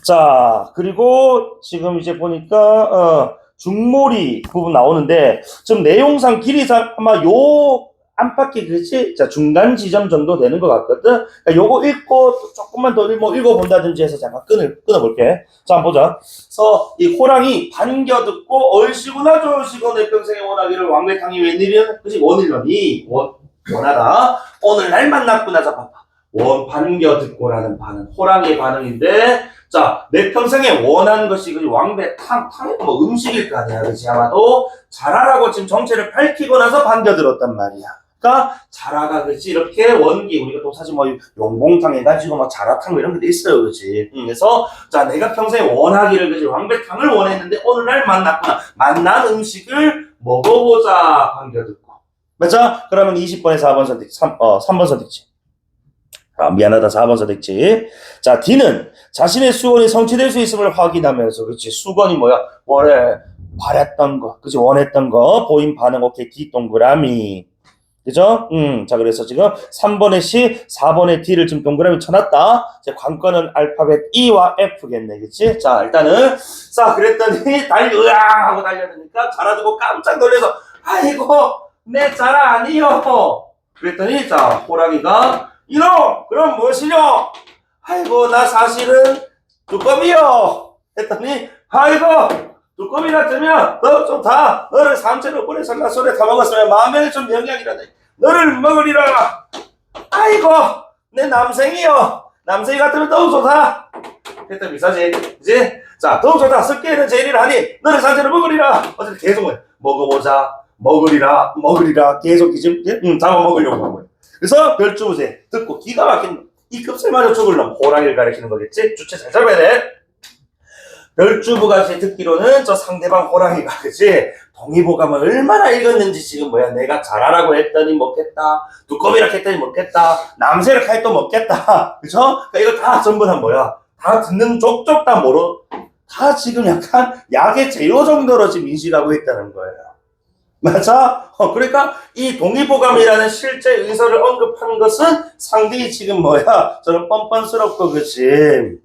자, 그리고 지금 이제 보니까, 중몰이 부분 나오는데, 좀 내용상 길이상 아마 요 안팎이 그렇지? 자, 중간 지점 정도 되는 것 같거든? 그러니까 요거 읽고 조금만 더 읽어본다든지 해서 잠깐 끊어볼게. 자, 한번 보자. 그래서 이 호랑이 반겨 듣고, 얼씨구나 좋으시고 내 평생에 원하기를 왕래탕이 웬일이야? 그치? 원일러니, 원하다. 오늘날 만났구나. 자, 봐봐. 반겨 듣고라는 반응, 호랑이의 반응인데, 자, 내 평생에 원하는 것이 그 왕배탕이 뭐 음식일 거 아니야, 그지? 아마도 자라라고 지금 정체를 밝히고 나서 반겨 들었단 말이야. 그러니까 자라가 그지 이렇게 원기 우리가 또 사실 뭐 용봉탕 해가지고 막 자라탕 뭐 이런 게 있어요, 그지? 그래서 자 내가 평생에 원하기를 그지 왕배탕을 원했는데 오늘날 만났구나. 만난 음식을 먹어보자 반겨 듣고. 맞죠? 그러면 20번에 4번 선택, 3번 선택지. 미안하다. 4번 선택지. 자, D는 자신의 수건이 성취될 수 있음을 확인하면서, 그렇지. 수건이 뭐야? 원래 바랬던 거, 그렇지. 원했던 거, 보인 반응, 오케이. D 동그라미. 그죠? 자, 그래서 지금 3번의 C, 4번의 D를 지금 동그라미 쳐놨다. 이제 관건은 알파벳 E와 F겠네. 그치? 자, 일단은, 자, 그랬더니, 으앙! 하고 달려드니까, 자라두고 깜짝 놀라서, 아이고, 내 자라 아니요. 그랬더니, 자, 호랑이가, 이놈! 그럼 무엇이뇨? 아이고 나 사실은 두꺼비요 했더니 아이고 두꺼비 같으면 너 좀 다 너를 삼체로 보내살라 소리 다 먹었으면 마음에 좀 영향이라네 너를 먹으리라 아이고 내 남생이요 남생이 같으면 더욱 좋다 했더니 비싸지 그치? 자 더욱 좋다 습기에는 제일이라 하니 너를 삼체로 먹으리라 어쨌든 계속 먹어보자 먹으리라 계속 잡아먹으려고 하고 그래서 별주부제 듣고 기가 막힌 이 급슬 맞아 죽을 놈 호랑이를 가리키는 거겠지? 주체 잘 잡아야 돼. 별주부가 듣기로는 저 상대방 호랑이가 그치? 동의보감을 얼마나 읽었는지 지금 뭐야 내가 잘하라고 했더니 먹겠다 두꺼비라 했더니 먹겠다 남새를 했또 먹겠다 그죠? 그러니까 이거 다 전부 다 뭐야 다 듣는 족족 다 뭐로 다 지금 약간 약의 제로 정도로 지금 인식하고 있다는 거예요. 맞아? 그러니까 이 동의보감이라는 실제 의사를 언급하는 것은 상대이 지금 뭐야? 저는 뻔뻔스럽고 그치?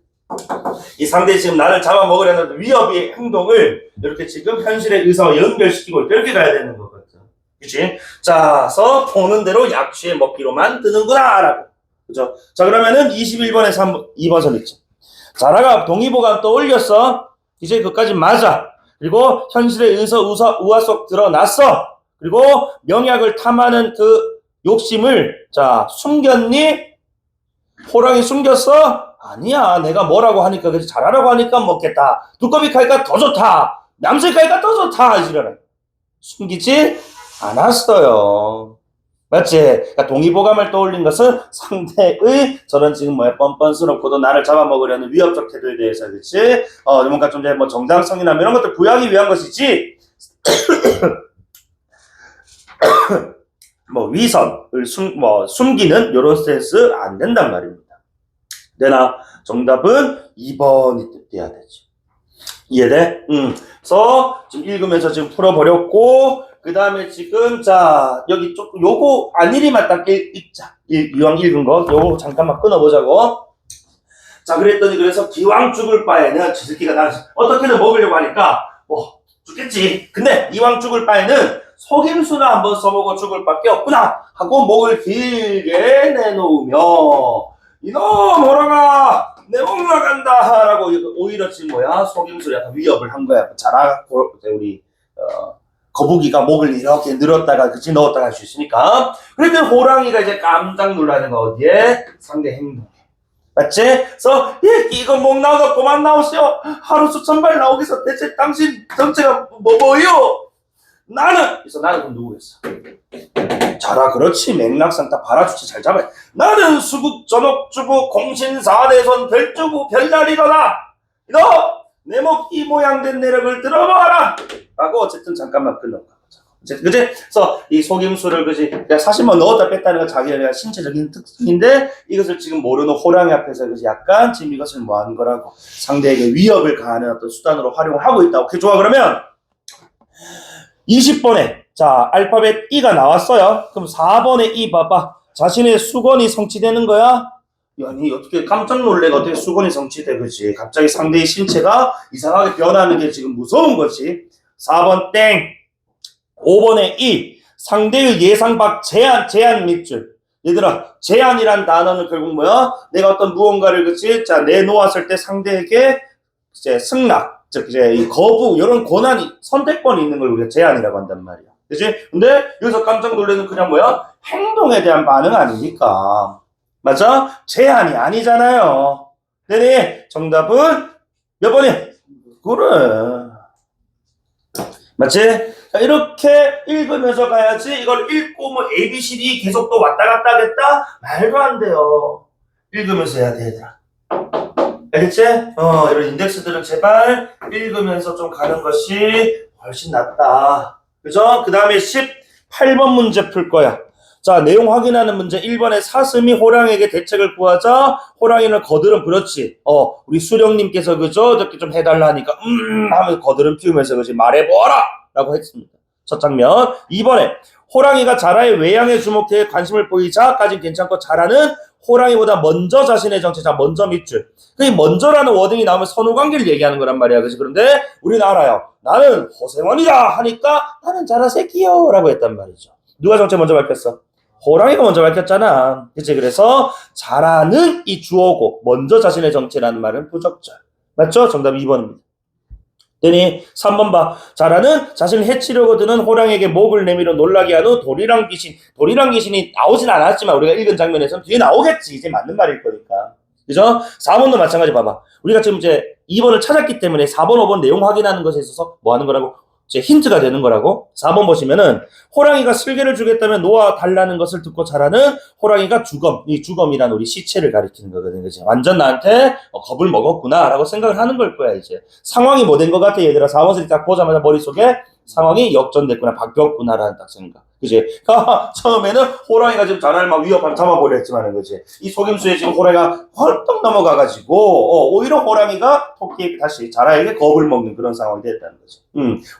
이 상대이 지금 나를 잡아먹으려는 위협의 행동을 이렇게 지금 현실의 의사와 연결시키고 이렇게 가야 되는 거거든. 그치? 자, 그래서 보는 대로 약취에 먹기로만 드는구나 라고. 그죠? 자, 그러면은 21번에서 2번 선택지. 자라가 동의보감 또 올렸어. 이제 그까지 맞아. 그리고 현실의 우화 속 드러났어. 그리고 명약을 탐하는 그 욕심을 자 숨겼니? 호랑이 숨겼어? 아니야. 내가 뭐라고 하니까 그래서 잘하라고 하니까 먹겠다. 두꺼비 칼가 더 좋다. 남색 칼가 더 좋다. 이러는 숨기지 않았어요. 맞지? 그러니까 동의보감을 떠올린 것은 상대의 저런 지금 뭐야 뻔뻔스럽고도 나를 잡아먹으려는 위협적 태도에 대해서 그렇지? 뭔가 좀 이제 뭐 정당성이나 이런 것들 부여하기 위한 것이지. 뭐 위선을 숨기는 이런 스탠스 안 된단 말입니다. 되나? 정답은 2번이 돼야 되지. 이해돼? 그래서 지금 읽으면서 지금 풀어버렸고. 그 다음에 지금, 자, 여기 조금, 요거, 안일이만 딱 읽자. 이왕 읽은 거, 요거 잠깐만 끊어보자고. 자, 그랬더니, 그래서 기왕 죽을 바에는, 저 새끼가 나를 어떻게든 먹으려고 하니까, 죽겠지. 근데, 이왕 죽을 바에는, 속임수나 한번 써보고 죽을 밖에 없구나! 하고, 목을 길게 내놓으며, 이놈, 호랑아! 내 목 나간다! 라고, 오히려 지금 속임수를 약간 위협을 한 거야. 자라, 우리, 거북이가 목을 이렇게 늘었다가 그치 넣었다가 할 수 있으니까. 그랬더니 호랑이가 이제 깜짝 놀라는 거 어디에? 상대 행동에. 맞지? 그래서 이거 목 나오다 그만 나오세요. 하루 수천 발 나오겠어. 대체 당신 정체가 뭐요? 나는 그래서 나는 그럼 누구겠어? 자라 그렇지. 맥락상 다 발아주치 잘 잡아야. 나는 수국 전옥주부 공신사대선 별주부 별날이로다. 너 내 목 이 모양 된 내력을 들어봐라. 라고 어쨌든 잠깐만 끝나고 그치? 그래서 이 속임수를 그지 사실 뭐 넣었다 뺐다는 건 자기의 신체적인 특징인데 이것을 지금 모르는 호랑이 앞에서 그지 약간 지금 이것을 뭐 하는 거라고 상대에게 위협을 가하는 어떤 수단으로 활용을 하고 있다고. 오케이, 좋아. 그러면 20번에 자 알파벳 E가 나왔어요. 그럼 4번에 E 봐봐. 자신의 수건이 성취되는 거야. 아니 어떻게 깜짝 놀래가 어떻게 수건이 성취돼. 그지? 갑자기 상대의 신체가 이상하게 변하는 게 지금 무서운 거지. 4번 땡. 5번에 E. 상대의 예상 밖 제한 밑줄. 얘들아, 제한이란 단어는 결국 뭐야? 내가 어떤 무언가를 그치? 자, 내놓았을 때 상대에게 이제 승낙, 즉 이제 이 거부 이런 권한이 선택권이 있는 걸 우리가 제한이라고 한단 말이야. 그치? 근데 여기서 깜짝 놀라는 그냥 뭐야? 행동에 대한 반응 아닙니까? 맞아? 제한이 아니잖아요. 네네. 정답은 몇 번이야? 그래. 맞지? 자, 이렇게 읽으면서 가야지. 이걸 읽고 뭐 ABCD 계속 또 왔다 갔다 하겠다? 말도 안 돼요. 읽으면서 해야 돼, 얘들아. 알겠지? 이런 인덱스들은 제발 읽으면서 좀 가는 것이 훨씬 낫다. 그죠? 그 다음에 18번 문제 풀 거야. 자, 내용 확인하는 문제 1번에 사슴이 호랑이에게 대책을 구하자 호랑이는 거드름. 그렇지. 우리 수령님께서 그죠? 이렇게 좀 해달라 하니까 하면서 거드름 피우면서 그지 말해보아라 라고 했습니다. 첫 장면. 2번에 호랑이가 자라의 외양에 주목해 관심을 보이자까지 괜찮고 자라는 호랑이보다 먼저 자신의 정체자 먼저 밑줄. 그 먼저라는 워딩이 나오면 선후관계를 얘기하는 거란 말이야. 그치? 그런데 우리는 알아요. 나는 호생원이다 하니까 나는 자라 새끼요 라고 했단 말이죠. 누가 정체 먼저 밝혔어? 호랑이가 먼저 밝혔잖아. 그치? 그래서 자라는 이 주어고 먼저 자신의 정체라는 말은 부적절. 맞죠? 정답 2번입니다. 되니 3번 봐. 자라는 자신을 해치려고 드는 호랑이에게 목을 내밀어 놀라게 한 후 도리랑 귀신이 나오진 않았지만 우리가 읽은 장면에서는 뒤에 나오겠지. 이제 맞는 말일 거니까. 그죠? 4번도 마찬가지 봐봐. 우리가 지금 이제 2번을 찾았기 때문에 4번, 5번 내용 확인하는 것에 있어서 뭐 하는 거라고? 이제 힌트가 되는 거라고. 4번 보시면은 호랑이가 쓸개를 주겠다면 놓아 달라는 것을 듣고 자라는 호랑이가 주검, 이 주검이란 우리 시체를 가리키는 거거든. 그치? 완전 나한테 겁을 먹었구나 라고 생각을 하는 걸 거야. 이제 상황이 뭐 된 것 같아 얘들아. 4번을 딱 보자마자 머릿속에 상황이 역전됐구나, 바뀌었구나 라는 딱 생각. 그지? 처음에는 호랑이가 지금 자라를 막 위협하면 잡아보려 했지만은, 그지? 이 속임수에 지금 호랑이가 헐떡 넘어가가지고, 오히려 호랑이가 토끼에게 다시 자라에게 겁을 먹는 그런 상황이 됐다는 거지.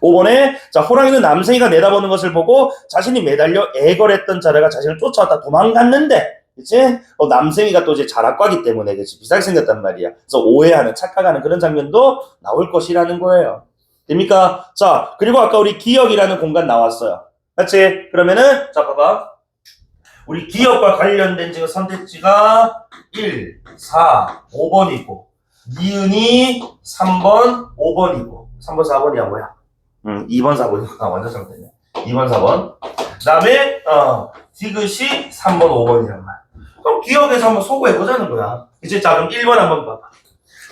5번에, 자, 호랑이는 남생이가 내다보는 것을 보고 자신이 매달려 애걸했던 자라가 자신을 쫓아왔다 도망갔는데, 그치? 남생이가 또 이제 자락과기 때문에, 그치? 비슷하게 생겼단 말이야. 그래서 오해하는, 착각하는 그런 장면도 나올 것이라는 거예요. 됩니까? 자, 그리고 아까 우리 기억이라는 공간 나왔어요. 맞지? 그러면은, 자, 봐봐. 우리 기억과 관련된 지금 선택지가 1, 4, 5번이고, 니은이 3번, 5번이고, 3번, 4번이야, 뭐야? 2번, 4번이구나. 완전 잘못됐네. 2번, 4번. 그 다음에, 디귿이 3번, 5번이란 말. 그럼 기억에서 한번 소구해보자는 거야. 이제 자, 그럼 1번 한번 봐봐.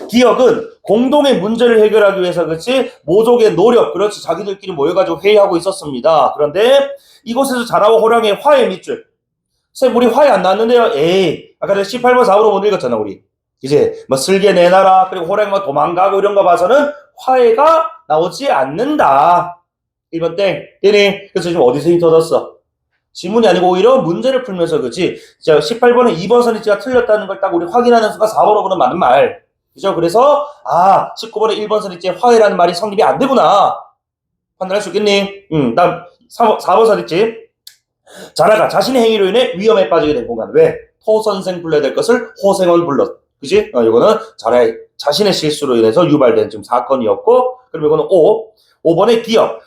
기억은 공동의 문제를 해결하기 위해서, 그렇지? 모족의 노력, 그렇지? 자기들끼리 모여가지고 회의하고 있었습니다. 그런데 이곳에서 자라고 호랑이의 화해 밑줄. 쌤, 우리 화해 안 나왔는데요? 에이, 아까 18번 4번으로 못 읽었잖아, 우리. 이제 뭐 쓸개 내놔라, 그리고 호랑이가 도망가고 이런 거 봐서는 화해가 나오지 않는다. 1번 땡. 되니? 그래서 지금 어디서 힌트 얻었어? 지문이 아니고 오히려 문제를 풀면서, 그렇지? 자, 18번에 2번 선택지가 틀렸다는 걸 딱 우리 확인하는 순간 4번, 5번은 맞는 말. 그죠? 그래서 19번에 1번 선택지에 화해라는 말이 성립이 안 되구나. 판단할 수 있겠니? 다음 4번 선택지. 자라가 자신의 행위로 인해 위험에 빠지게 된 공간. 왜? 토선생 불러야 될 것을 호생원 불렀. 그지? 이거는 자라의 자신의 실수로 인해서 유발된 지금 사건이었고, 그리고 이거는 5번의 기억.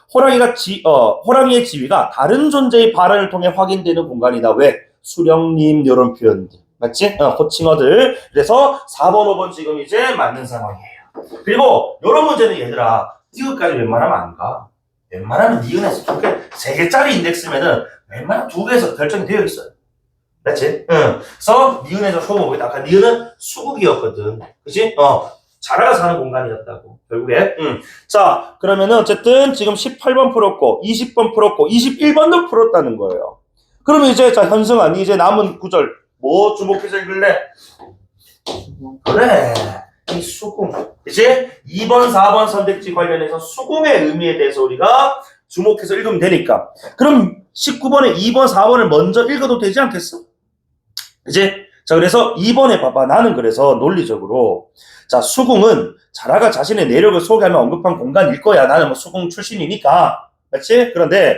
호랑이의 지위가 다른 존재의 발언을 통해 확인되는 공간이다. 왜? 수령님, 이런 표현들. 맞지? 호칭어들. 그래서 4번, 5번 지금 이제 맞는 상황이에요. 그리고 이런 문제는 얘들아, 디귿까지 웬만하면 안 가. 웬만하면 니은에서 2개, 3개짜리 인덱스면은 웬만하면 2개에서 결정이 되어 있어요. 맞지? 응. 그래서 니은에서 소모보겠다. 아까 니은은 수국이었거든. 그치? 자라가 사는 공간이었다고. 결국에. 자, 그러면은 어쨌든 지금 18번 풀었고, 20번 풀었고, 21번도 풀었다는 거예요. 그러면 이제, 자, 현승아, 니 이제 남은 구절, 뭐 주목해서 읽을래? 그래. 이 수궁. 이제 2번, 4번 선택지 관련해서 수궁의 의미에 대해서 우리가 주목해서 읽으면 되니까. 그럼 19번에 2번, 4번을 먼저 읽어도 되지 않겠어? 이제 자 그래서 2번에 봐봐. 나는 그래서 논리적으로 자 수궁은 자라가 자신의 내력을 소개하며 언급한 공간일 거야. 나는 뭐 수궁 출신이니까. 맞지? 그런데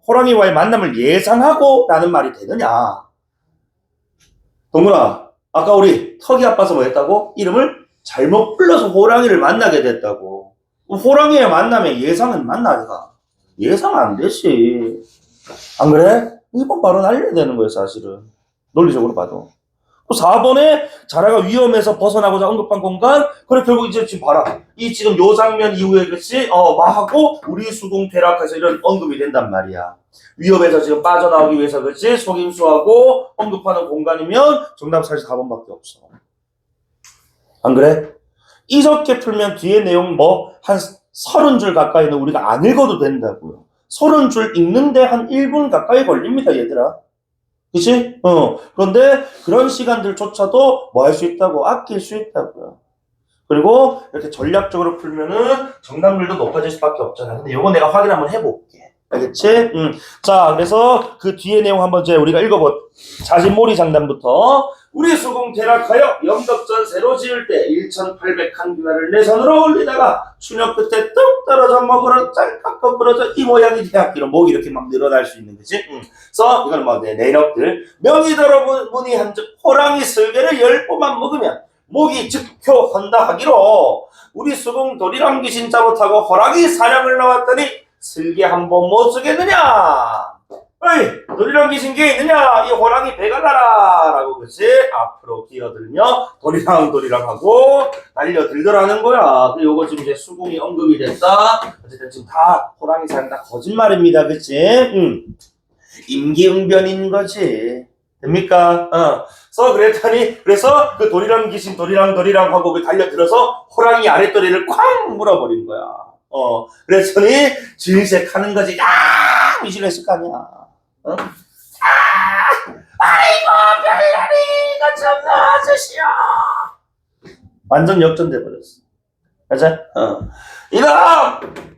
호랑이와의 만남을 예상하고 라는 말이 되느냐? 동근아, 아까 우리 턱이 아파서 뭐 했다고? 이름을 잘못 불러서 호랑이를 만나게 됐다고. 호랑이의 만남에 예상은 만나기가 예상 안 되지. 안 그래? 2번 바로 날려야 되는 거예요, 사실은. 논리적으로 봐도. 4번에 자라가 위험에서 벗어나고자 언급한 공간. 그래, 결국 이제 지금 봐라. 이 지금 요 장면 이후에 그치? 마하고 우리 수궁 퇴락해서 이런 언급이 된단 말이야. 위협에서 지금 빠져나오기 위해서 그치? 속임수하고 언급하는 공간이면 정답 사실 4번밖에 없어. 안 그래? 이렇게 풀면 뒤에 내용 뭐 한 30줄 가까이는 우리가 안 읽어도 된다고요. 30줄 읽는데 한 1분 가까이 걸립니다, 얘들아. 그치? 그런데 그런 시간들조차도 뭐 할 수 있다고? 아낄 수 있다고요. 그리고 이렇게 전략적으로 풀면은 정답률도 높아질 수밖에 없잖아. 근데 이거 내가 확인 한번 해볼게. 알겠지? 자, 그래서 그 뒤에 내용 한번 이제 우리가 읽어볼. 자진몰이 장단부터. 우리 수궁 퇴락하여 영덕전 새로 지을 때 1,800한 내 손으로 올리다가 추녀 끝에 뚝 떨어져 먹으러 짤깍 부러져 이 모양이 되었기로 목이 이렇게 막 늘어날 수 있는 거지. 그래서 이건 뭐 내력들. 명의 들어보니 한즉 호랑이 슬개를 10번만 먹으면 목이 즉효한다 하기로 우리 수궁 도리랑 귀신 잘못하고 호랑이 사냥을 나왔더니 슬개 한 번 못 쓰겠느냐? 어이, 도리랑 귀신께 있느냐? 이 호랑이 배가 나라! 라고 그치? 앞으로 기어들며 도리랑 하고 달려들더라는 거야. 그리고 요거 지금 이제 수궁이 언급이 됐다. 어쨌든 지금 다 호랑이 사냥 다 거짓말입니다. 그치? 임기응변인 거지. 됩니까? 그래서 그 도리랑 귀신 도리랑 하고 그 달려들어서 호랑이 아랫도리를 쾅 물어버린 거야. 그랬더니 질색 하는 거지. 야! 미실 했을 거 아니야. 아이고, 별나리가 참나 아저씨야. 완전 역전돼 버렸어. 맞아? 이놈!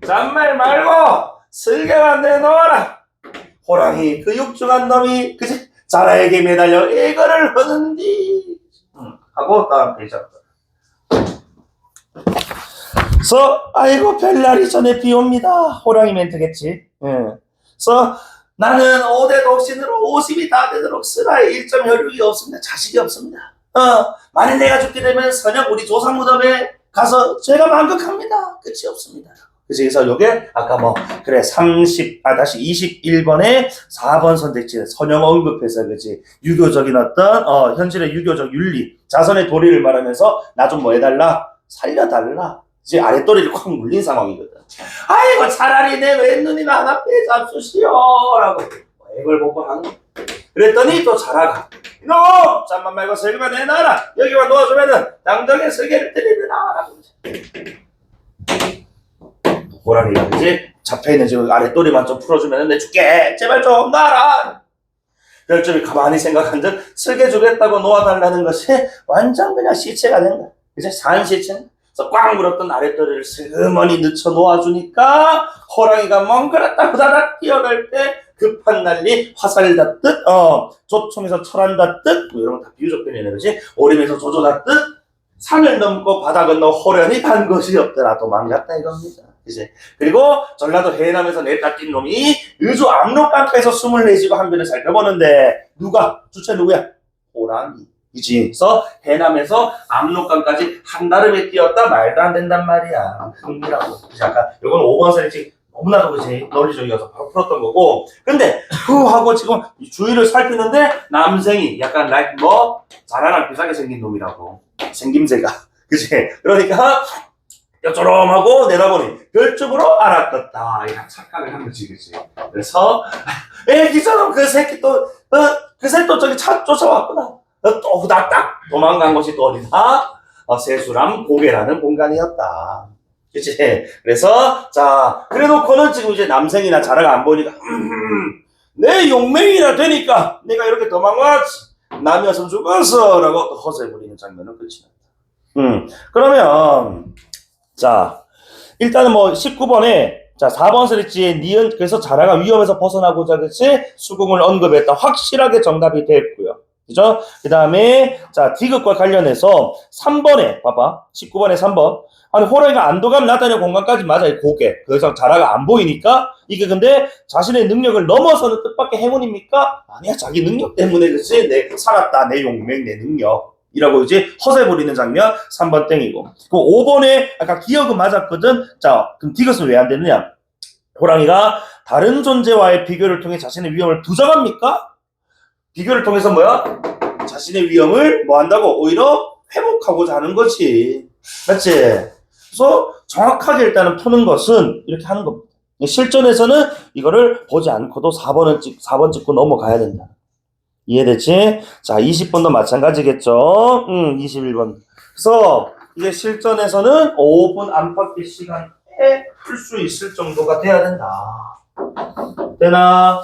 잔말 말고 슬개만 내놓아라. 호랑이 그 육중한 놈이 그치? 자라에게 매달려 일거를 하는디. 하고 다음 페이지 합니다. 그래서 아이고 별날이 전에 비옵니다. 호랑이 멘트겠지. 그래서 나는 5대 독신으로 50이 다 되도록 쓰라에 1점 혈육이 없습니다. 자식이 없습니다. 만일 내가 죽게 되면 선영 우리 조상 무덤에 가서 제가 만극합니다. 끝이 없습니다. 그래서 요게 아까 그래 21번에 4번 선택지에 선영 언급해서 그치 유교적인 어떤 현실의 유교적 윤리 자선의 도리를 말하면서 나 좀 뭐 해달라 살려달라 이제 아랫도리를 콱 물린 상황이거든. 아이고 차라리 내 왼눈이나 하나 빼잡수시오 라고 이걸 보고 하는 거야. 그랬더니 또 자라가 이놈 잠만 말고 슬개만 내놔라. 여기만 놓아주면은 당장에 슬개를 때리느라 라고 호랑이가 그지 잡혀있는 지금 아랫도리만 좀 풀어주면 내줄게 제발 좀 놔라. 별점이 가만히 생각한 듯 슬개 주겠다고 놓아달라는 것이 완전 그냥 시체가 된 거야. 이제 산 시체. 그래서 꽉 물었던 아랫도리를 슬그머니 늦춰 놓아주니까 호랑이가 멍그랗다 후다닥 뛰어갈 때 급한 난리 화살 닿듯 조총에서 철한 닿듯 뭐 이런 거 다 비유적 표현이네 그렇지? 오림에서 조조 닿듯 산을 넘고 바다 건너 호련히 간 것이 없더라. 도망갔다 이겁니다. 이제 그리고 전라도 해남에서 냈다 뛴 놈이 의주 압록강가에서 숨을 내쉬고 한 변을 살펴보는데 주체 누구야? 호랑이. 이지. 그래서 해남에서 압록강까지 한달음에 뛰었다 말도 안 된단 말이야. 흥미라고. 그치? 아까 요건 5번 선택지 너무나도 그치 논리적이어서 바로 풀었던 거고. 근데 하고 지금 주위를 살피는데 남생이 약간 자라랑 비슷하게 생긴 놈이라고. 생김새가. 그치? 그러니까 쩌롬하고 내다보니 별쪽으로 알아떴다. 이런 착각을 한 거지, 그치? 그래서 기사놈 그 새끼 또 저기 차 쫓아왔구나. 또 후닥닥 도망간 것이 또 어디다? 세수람 고개라는 공간이었다. 그치? 그래서 자 그래놓고는 지금 이제 남생이나 자라가 안 보니까 내 용맹이나 되니까 내가 이렇게 도망왔지. 남이었으면 죽었어 라고 또 허세 부리는 장면은 끝이 났다. 그러면 자 일단은 뭐 19번에 자 4번 쓰리지의 니은 그래서 자라가 위험에서 벗어나고자 그치 수궁을 언급했다. 확실하게 정답이 됐고요. 그죠? 그 다음에 자 디귿과 관련해서 3번에 봐봐 19번에 3번 아니 호랑이가 안도감 나타내는 공간까지 맞아요. 고개 그 이상 자라가 안 보이니까 이게 근데 자신의 능력을 넘어서는 뜻밖의 행운입니까? 아니야 자기 능력 때문에 그치 내 살았다 내 용맹 내 능력 이라고 이제 허세 부리는 장면 3번 땡이고 그 5번에 아까 기억은 맞았거든. 자 그럼 디귿은 왜 안 되느냐? 호랑이가 다른 존재와의 비교를 통해 자신의 위험을 부정합니까? 비교를 통해서 뭐야? 자신의 위험을 뭐 한다고? 오히려 회복하고자 하는 거지. 맞지? 그래서 정확하게 일단은 푸는 것은 이렇게 하는 겁니다. 실전에서는 이거를 보지 않고도 4번 찍고 넘어가야 된다. 이해됐지? 자, 20번도 마찬가지겠죠? 21번. 그래서 이게 실전에서는 5분 안팎의 시간에 풀 수 있을 정도가 돼야 된다. 되나?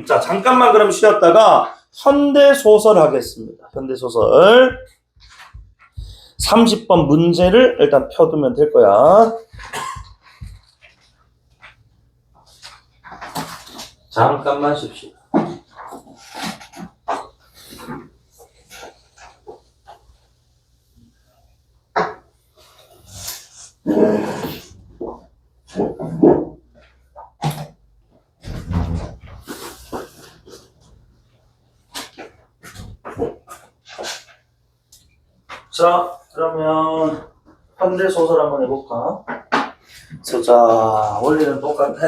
자, 잠깐만 그럼 쉬었다가 현대소설 하겠습니다. 현대소설. 30번 문제를 일단 펴두면 될 거야. 잠깐만 쉽시다. 자, 그러면 현대소설 한번 해볼까? 자, 원리는 똑같아.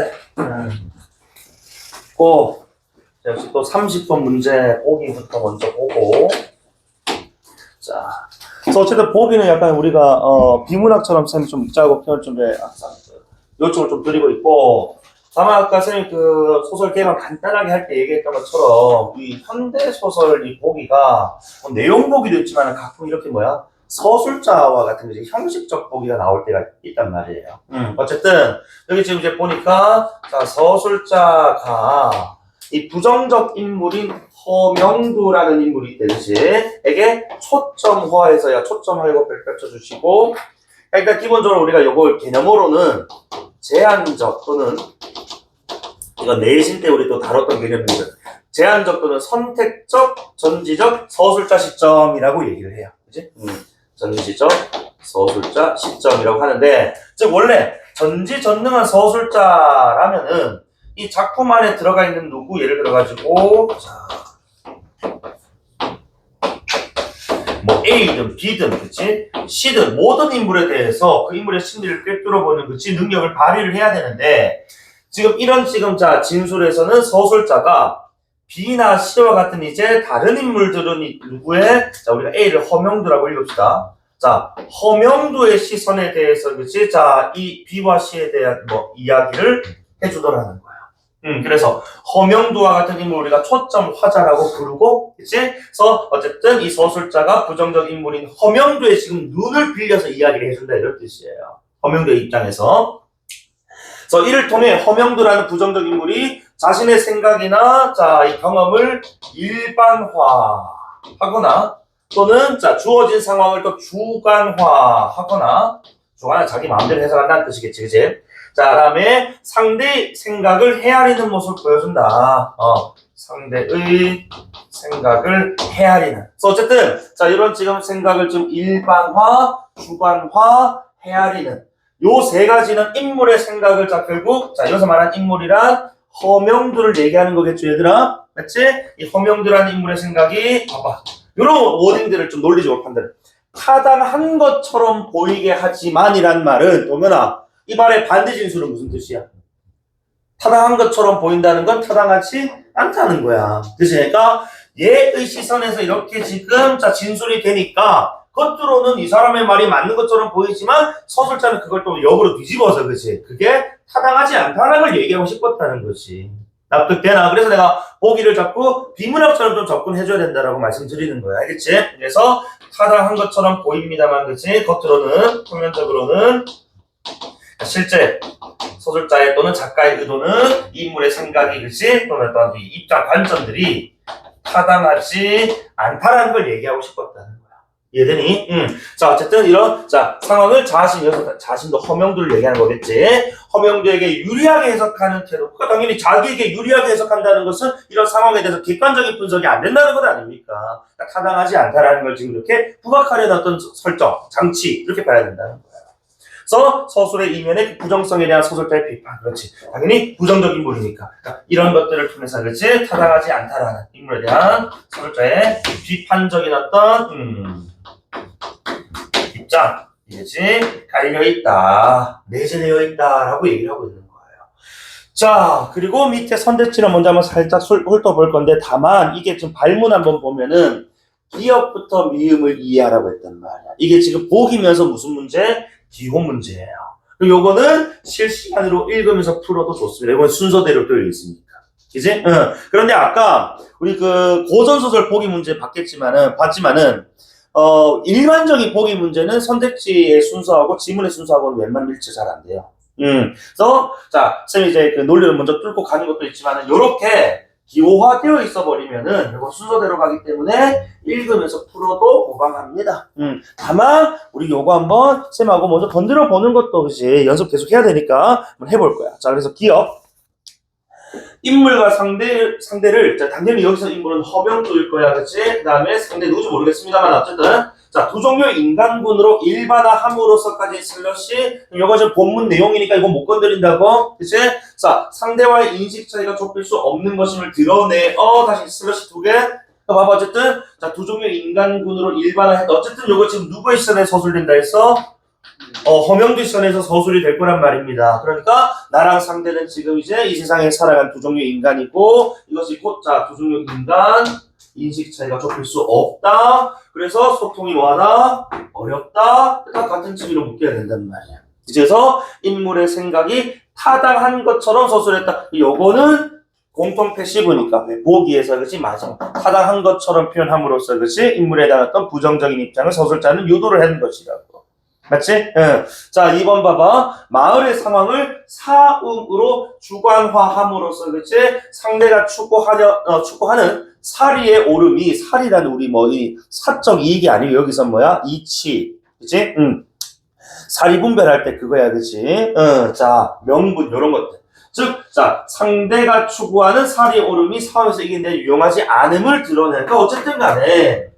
역시 또 30번 문제 보기부터 먼저 보고. 자, 그래서 어쨌든 보기는 약간 우리가 비문학처럼 쌤이 좀 짜고 표현 좀 항상 요청을 좀 드리고 있고. 다만 아까 쌤이 그 소설 개만 간단하게 할 때 얘기했던 것처럼 이 현대소설 이 보기가 내용 보기도 있지만 가끔 이렇게 서술자와 같은 이제 형식적 보기가 나올 때가 있단 말이에요. 어쨌든 여기 지금 이제 보니까 자 서술자가 이 부정적 인물인 허명두라는 인물이 있듯이 에게 초점화해서야 초점하고 펼쳐주시고 그러니까 기본적으로 우리가 요걸 개념으로는 제한적 또는 이건 내신 때 우리 또 다뤘던 개념입니다. 제한적 또는 선택적, 전지적, 서술자 시점이라고 얘기를 해요. 그치? 전지적, 서술자 시점이라고 하는데 즉 원래 전지전능한 서술자라면은 이 작품 안에 들어가 있는 누구 예를 들어가지고 뭐 A든 B든 그치? C든 모든 인물에 대해서 그 인물의 심리를 꿰뚫어보는 그치? 능력을 발휘를 해야 되는데 지금 자 진술에서는 서술자가 B나 C와 같은 이제 다른 인물들은 누구의 자 우리가 A를 허명두라고 읽읍시다. 자 허명두의 시선에 대해서 그치? 자 이 B와 C에 대한 이야기를 해주더라는 거야. 그래서 허명두와 같은 인물 우리가 초점 화자라고 부르고, 그치? 그래서 어쨌든 이 서술자가 부정적 인물인 허명두의 지금 눈을 빌려서 이야기를 해준다 이런 뜻이에요. 허명두의 입장에서. 그래서 이를 통해 허명두라는 부정적 인물이 자신의 생각이나 자 이 경험을 일반화하거나 또는 자 주어진 상황을 또 주관화하거나 주관은 자기 마음대로 해석한다는 뜻이겠지, 그치? 자, 다음에 상대의 생각을 헤아리는 모습을 보여준다. 상대의 생각을 헤아리는. 그래서 어쨌든 자 이런 지금 생각을 좀 일반화, 주관화, 헤아리는 요 세 가지는 인물의 생각을 자 결국 자 여기서 말한 인물이란 허명두를 얘기하는 거겠죠, 얘들아? 맞지? 이 허명두라는 인물의 생각이 봐봐. 요런 워딩들을 좀 논리적으로 판단해. 타당한 것처럼 보이게 하지만이란 말은 도면아 이 말의 반대 진술은 무슨 뜻이야? 타당한 것처럼 보인다는 건 타당하지 않다는 거야. 그치? 그러니까 얘의 시선에서 이렇게 지금 자 진술이 되니까 겉으로는 이 사람의 말이 맞는 것처럼 보이지만 서술자는 그걸 또 역으로 뒤집어서 그치? 그게 타당하지 않다는 걸 얘기하고 싶었다는 거지. 납득되나? 그래서 내가 보기를 자꾸 비문학처럼 좀 접근해줘야 된다라고 말씀드리는 거야. 알겠지? 그래서 타당한 것처럼 보입니다만, 그치? 겉으로는, 표면적으로는 실제 서술자의 또는 작가의 의도는 인물의 생각이, 그치? 또는 어떤 입장, 관점들이 타당하지 않다라는 걸 얘기하고 싶었다는 거야. 이해되니? 자, 어쨌든 이런, 자, 상황을 자신도 허명도를 얘기하는 거겠지. 허명도에게 유리하게 해석하는 태도. 그러니까 당연히 자기에게 유리하게 해석한다는 것은 이런 상황에 대해서 객관적인 분석이 안 된다는 것 아닙니까? 그러니까 타당하지 않다라는 걸 지금 이렇게 부각하려는 어떤 설정, 장치, 이렇게 봐야 된다는 거야. 그래서 서술의 이면의 부정성에 대한 서술자의 비판. 그렇지. 당연히 부정적인 인물이니까. 그러니까 이런 것들을 통해서, 그렇지. 타당하지 않다라는 인물에 대한 서술자의 비판적인 어떤, 입장, 이지 깔려있다, 내재되어 있다라고 얘기를 하고 있는 거예요. 자, 그리고 밑에 선대치를 먼저 한번 살짝 훑어볼 건데, 다만 이게 지금 발문 한번 보면은 기역부터 미음을 이해하라고 했단 말이야. 이게 지금 보기면서 무슨 문제? 기호 문제예요. 요거는 실시간으로 읽으면서 풀어도 좋습니다. 이건 순서대로 되어 있으니까. 그지? 그런데 아까 우리 그 고전소설 보기 문제 봤지만은 일반적인 보기 문제는 선택지의 순서하고 지문의 순서하고는 웬만하면 일치 잘 안 돼요. 그래서, 자, 쌤이 이제 그 논리를 먼저 뚫고 가는 것도 있지만은, 요렇게 기호화되어 있어 버리면은, 이거 순서대로 가기 때문에, 읽으면서 풀어도 무방합니다. 다만, 우리 요거 한번 쌤하고 먼저 건드려 보는 것도, 그지? 연습 계속 해야 되니까, 한번 해볼 거야. 자, 그래서 기억. 인물과 상대를, 자, 당연히 여기서 인물은 허명도일 거야, 그치? 그 다음에 상대 누구지 모르겠습니다만, 어쨌든, 자, 두 종류의 인간군으로 일반화함으로써까지 슬러시, 이거 지금 본문 내용이니까 이거 못 건드린다고, 그치? 자, 상대와의 인식 차이가 좁힐 수 없는 것임을 다시 슬러시 두 개. 봐봐, 어쨌든, 자, 두 종류의 인간군으로 일반화했다. 어쨌든 요거 지금 누구의 시선에 서술된다 했어? 허명도 시선에서 서술이 될 거란 말입니다. 그러니까 나랑 상대는 지금 이제 이 세상에 살아간 두 종류의 인간이고 이것이 곧 자, 두 종류의 인간 인식 차이가 좁힐 수 없다. 그래서 소통이 뭐하다? 어렵다. 다 같은 층위로 묶여야 된단 말이야. 그래서 인물의 생각이 타당한 것처럼 서술했다. 요거는 공통 패시브니까 보기에서 그렇지 맞아. 타당한 것처럼 표현함으로써 그렇지 인물에 대한 어떤 부정적인 입장을 서술자는 유도를 하는 것이라고. 맞지? 자, 2번 봐봐. 마을의 상황을 사음으로 주관화함으로써, 그치? 상대가 추구하는 사리의 오름이, 사리라는 우리 이 사적 이익이 아니고, 여기서 뭐야? 이치. 그치? 사리 분별할 때 그거야, 그치? 자, 명분, 요런 것들. 즉, 자, 상대가 추구하는 사리의 오름이 사회에서 이기는데 유용하지 않음을 드러내니까, 어쨌든 간에,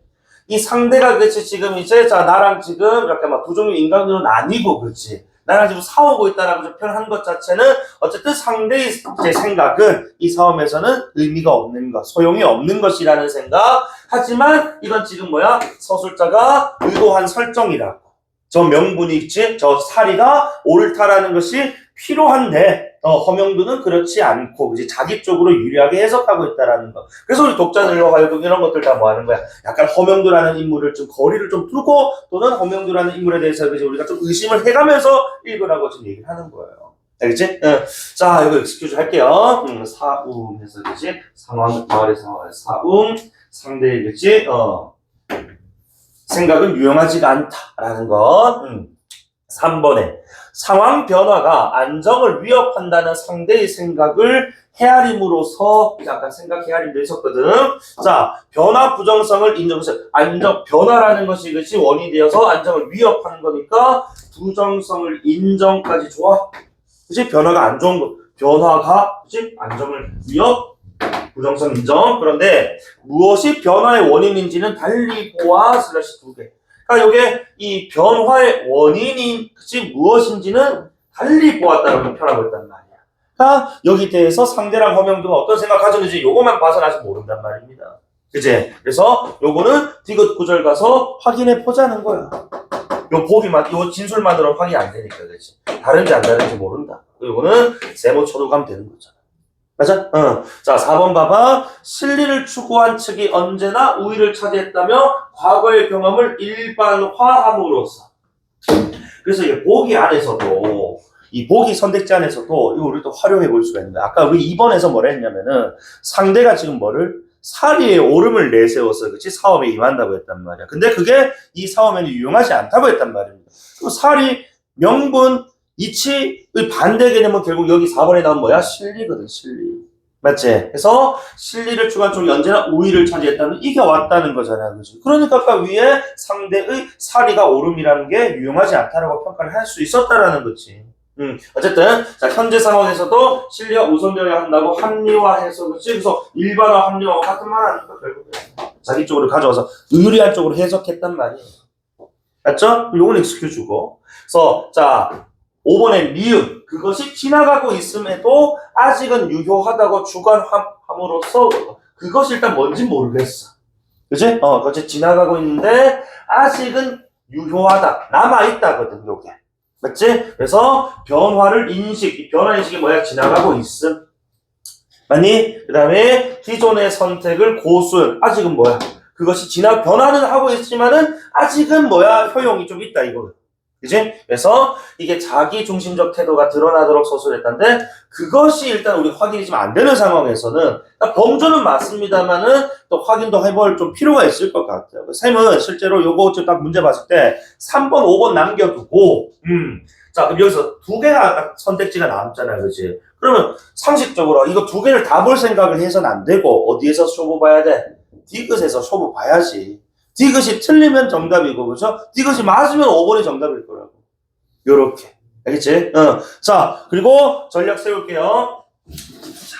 이 상대가 그렇지 지금 이제 자 나랑 지금 이렇게 막 두 종류 인간들은 아니고 그렇지 나랑 지금 싸우고 있다라고 표현한 것 자체는 어쨌든 상대의 제 생각은 이 싸움에서는 의미가 없는 것, 소용이 없는 것이라는 생각. 하지만 이건 지금 뭐야? 서술자가 의도한 설정이라고. 저 명분이 있지, 저 사리가 옳다라는 것이 필요한데 허명도는 그렇지 않고 그치? 자기 쪽으로 유리하게 해석하고 있다라는 거. 그래서 우리 독자들과 하여금 이런 것들 다 뭐 하는 거야? 약간 허명도라는 인물을 좀 거리를 좀 두고 또는 허명도라는 인물에 대해서 그치? 우리가 좀 의심을 해가면서 읽으라고 지금 얘기를 하는 거예요. 알겠지? 자, 이거 익스큐즈 할게요. 사움에서 그치? 상황, 마을의 상황, 사움, 상대의 그치? 생각은 유용하지가 않다라는 것. 3번에 상황 변화가 안정을 위협한다는 상대의 생각을 헤아림으로써 약간 생각 헤아림도 있었거든. 자, 변화 부정성을 인정해서 안정 변화라는 것이 그치 원인이 되어서 안정을 위협하는 거니까 부정성을 인정까지 좋아. 그치 변화가 안 좋은 거 변화가 그치 안정을 위협 부정성 인정. 그런데 무엇이 변화의 원인인지는 달리 보아 슬래시 두 개. 그러니까 이게 이 변화의 원인이 그치 무엇인지는 달리 보았다고 표현하고 있단 말이야. 그러니까 여기 대해서 상대랑 허명도가 어떤 생각 가졌는지 요거만 봐서는 아직 모른단 말입니다. 그치? 그래서 요거는 디귿 구절 가서 확인해 보자는 거야. 요 보기만, 요 진술만으로는 확인이 안 되니까 그치? 다른지 안 다른지 모른다. 요거는 세모 쳐도 가면 되는 거잖아. 맞아? 자, 4번 봐봐. 실리를 추구한 측이 언제나 우위를 차지했다며 과거의 경험을 일반화함으로써. 그래서 이 보기 안에서도 이 보기 선택지 안에서도 이거 우리 또 활용해 볼 수가 있는데 아까 우리 2번에서 뭐라 했냐면은 상대가 지금 뭐를 사리의 오름을 내세워서 그치 사업에 임한다고 했단 말이야. 근데 그게 이 사업에는 유용하지 않다고 했단 말입니다. 그럼 사리, 명분, 이치의 반대 개념은 결국 여기 4번에 나온 뭐야? 실리거든, 실리. 맞지? 그래서 실리를 추구한 쪽이 언제나 우위를 차지했다는 이겨왔다는 거잖아, 그지? 그러니까 아까 위에 상대의 사리가 오름이라는 게 유용하지 않다라고 평가를 할 수 있었다라는 거지. 어쨌든 자 현재 상황에서도 실리가 우선되어야 한다고 합리화해서 그치? 그래서 일반화 합리화와 같은 말 아닙니까 결국에 자기 쪽으로 가져와서 유리한 쪽으로 해석했단 말이에요. 맞죠? 요건 익숙해주고 그래서 자 5번의 미음 그것이 지나가고 있음에도 아직은 유효하다고 주관함으로써 그것이 일단 뭔지 모르겠어. 그치? 그것이 지나가고 있는데 아직은 유효하다 남아있다거든 요게. 맞지? 그래서 변화를 인식, 이 변화 인식이 뭐야? 지나가고 있음. 맞니? 그 다음에 기존의 선택을 고수는 아직은 뭐야? 그것이 변화는 하고 있지만은 아직은 뭐야? 효용이 좀 있다 이거. 그지? 그래서 이게 자기 중심적 태도가 드러나도록 서술했다는데 그것이 일단 우리 확인이 좀 안 되는 상황에서는 범주는 맞습니다만은 또 확인도 해볼 좀 필요가 있을 것 같아요. 쌤은 실제로 요거 좀 딱 문제 봤을 때 3번, 5번 남겨두고 자 그럼 여기서 두 개가 딱 선택지가 남잖아요. 그지? 그러면 상식적으로 이거 두 개를 다 볼 생각을 해서는 안 되고 어디에서 쇼부 봐야 돼? 디귿에서 쇼부 봐야지. 디귿이 틀리면 정답이고, 그죠? 디귿이 맞으면 5번이 정답일 거라고. 요렇게. 알겠지? 자, 그리고 전략 세울게요. 자,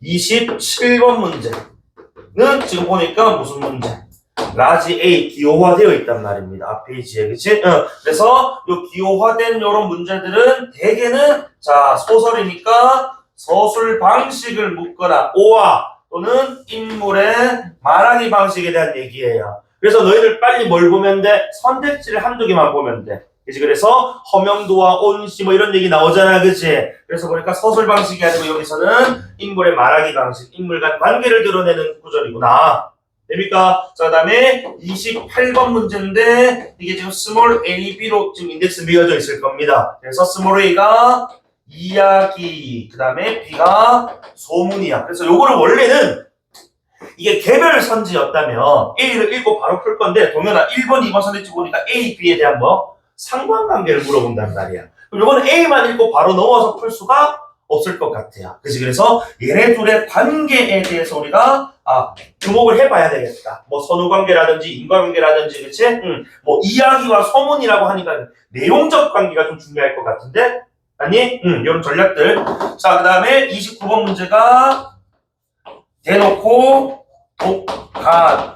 27번 문제는 지금 보니까 무슨 문제? 라지 A 기호화되어 있단 말입니다. 앞 페이지에, 그치? 그래서 요 기호화된 요런 문제들은 대개는, 자, 소설이니까 서술 방식을 묻거나, 오화 또는 인물의 말하기 방식에 대한 얘기예요. 그래서 너희들 빨리 뭘 보면 돼? 선택지를 한두 개만 보면 돼. 그치? 그래서 허명도와 온시 뭐 이런 얘기 나오잖아. 그치? 그래서 보니까 서술 방식이 아니고 여기서는 인물의 말하기 방식, 인물 간 관계를 드러내는 구절이구나. 됩니까? 자, 그 다음에 28번 문제인데 이게 지금 스몰 a, b로 지금 인덱스 미어져 있을 겁니다. 그래서 스몰 a가 이야기, 그 다음에 b가 소문이야. 그래서 요거를 원래는 이게 개별 선지였다면 A를 읽고 바로 풀 건데 동현아 1번, 2번 선택지 보니까 A, B에 대한 뭐 상관관계를 물어본단 말이야. 그럼 이거는 A만 읽고 바로 넘어서 풀 수가 없을 것 같아요. 그래서 얘네 둘의 관계에 대해서 우리가 주목을 해봐야 되겠다. 뭐 선후관계라든지 인과관계라든지 그치? 뭐 이야기와 소문이라고 하니까 내용적 관계가 좀 중요할 것 같은데 아니? 이런 전략들. 자, 그 다음에 29번 문제가 대놓고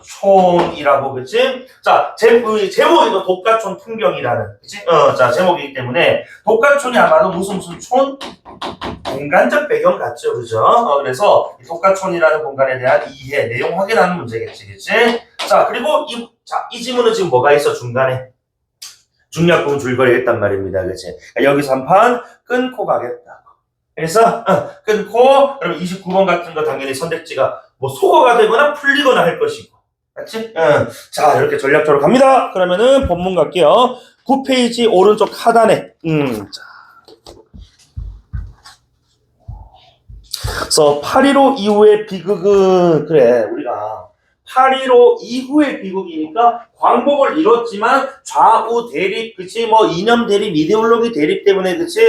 독가촌이라고, 그치? 자, 제목이 또 독가촌 풍경이라는, 그치? 자, 제목이기 때문에, 독가촌이 아마도 무슨 촌? 공간적 배경 같죠, 그죠? 그래서, 이 독가촌이라는 공간에 대한 이해, 내용 확인하는 문제겠지, 그치? 자, 그리고 이 지문은 지금 뭐가 있어, 중간에? 중략부분 줄거리 했단 말입니다, 그치? 여기서 한 판 끊고 가겠다. 그래서 끊고 그러면 29번 같은 거 당연히 선택지가 뭐 소거가 되거나 풀리거나 할 것이고 맞지? 자 이렇게 전략적으로 갑니다. 그러면은 본문 갈게요. 9페이지 오른쪽 하단에 자. 그래서 8.15 이후의 비극은 그래 우리가 8.15 이후의 비극이니까 광복을 이뤘지만 좌우 대립 그치 뭐 이념 대립 이데올로기 대립 때문에 그치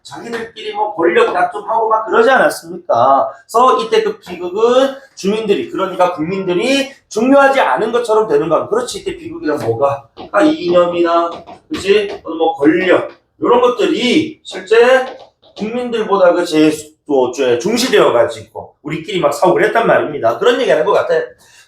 자기들끼리 뭐 권력 다툼하고 막 그러지 않았습니까? 그래서 이때 그 비극은 주민들이 그러니까 국민들이 중요하지 않은 것처럼 되는 거야. 그렇지 이때 비극이란 뭐가? 이념이나 그치 뭐 권력 이런 것들이 실제 국민들보다 그치 또 중시되어 가지고 우리끼리 막 사고를 했단 말입니다. 그런 얘기하는 것 같아.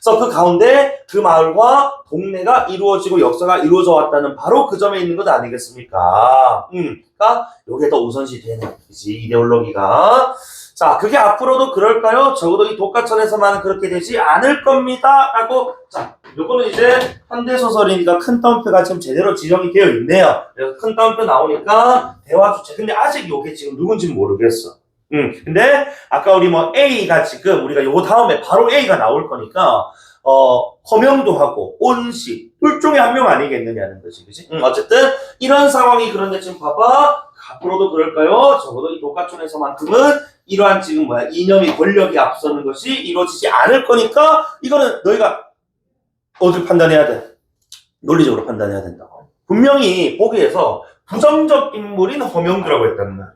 그래서 그 가운데 그 마을과 동네가 이루어지고 역사가 이루어져 왔다는 바로 그 점에 있는 것 아니겠습니까? 그러니까 요게 더 우선시 되는 그치 이데올로기가. 자 그게 앞으로도 그럴까요? 적어도 이 독가천에서만은 그렇게 되지 않을 겁니다. 라고 자 요거는 이제 현대소설이니까 큰 따옴표가 지금 제대로 지정이 되어 있네요. 그래서 큰 따옴표 나오니까 대화 주체. 근데 아직 요게 지금 누군지 모르겠어. 근데 아까 우리 뭐 A가 지금 우리가 요 다음에 바로 A가 나올 거니까 허명도 하고 온시 둘 중에 한 명 아니겠느냐는 거지, 그지? 어쨌든 이런 상황이 그런데 지금 봐봐 앞으로도 그럴까요? 적어도 이 독가촌에서만큼은 이러한 지금 뭐야 이념이 권력이 앞서는 것이 이루어지지 않을 거니까 이거는 너희가 어딜 판단해야 돼? 논리적으로 판단해야 된다고. 분명히 보기에서 부정적 인물인 허명두라고 했단 말이야.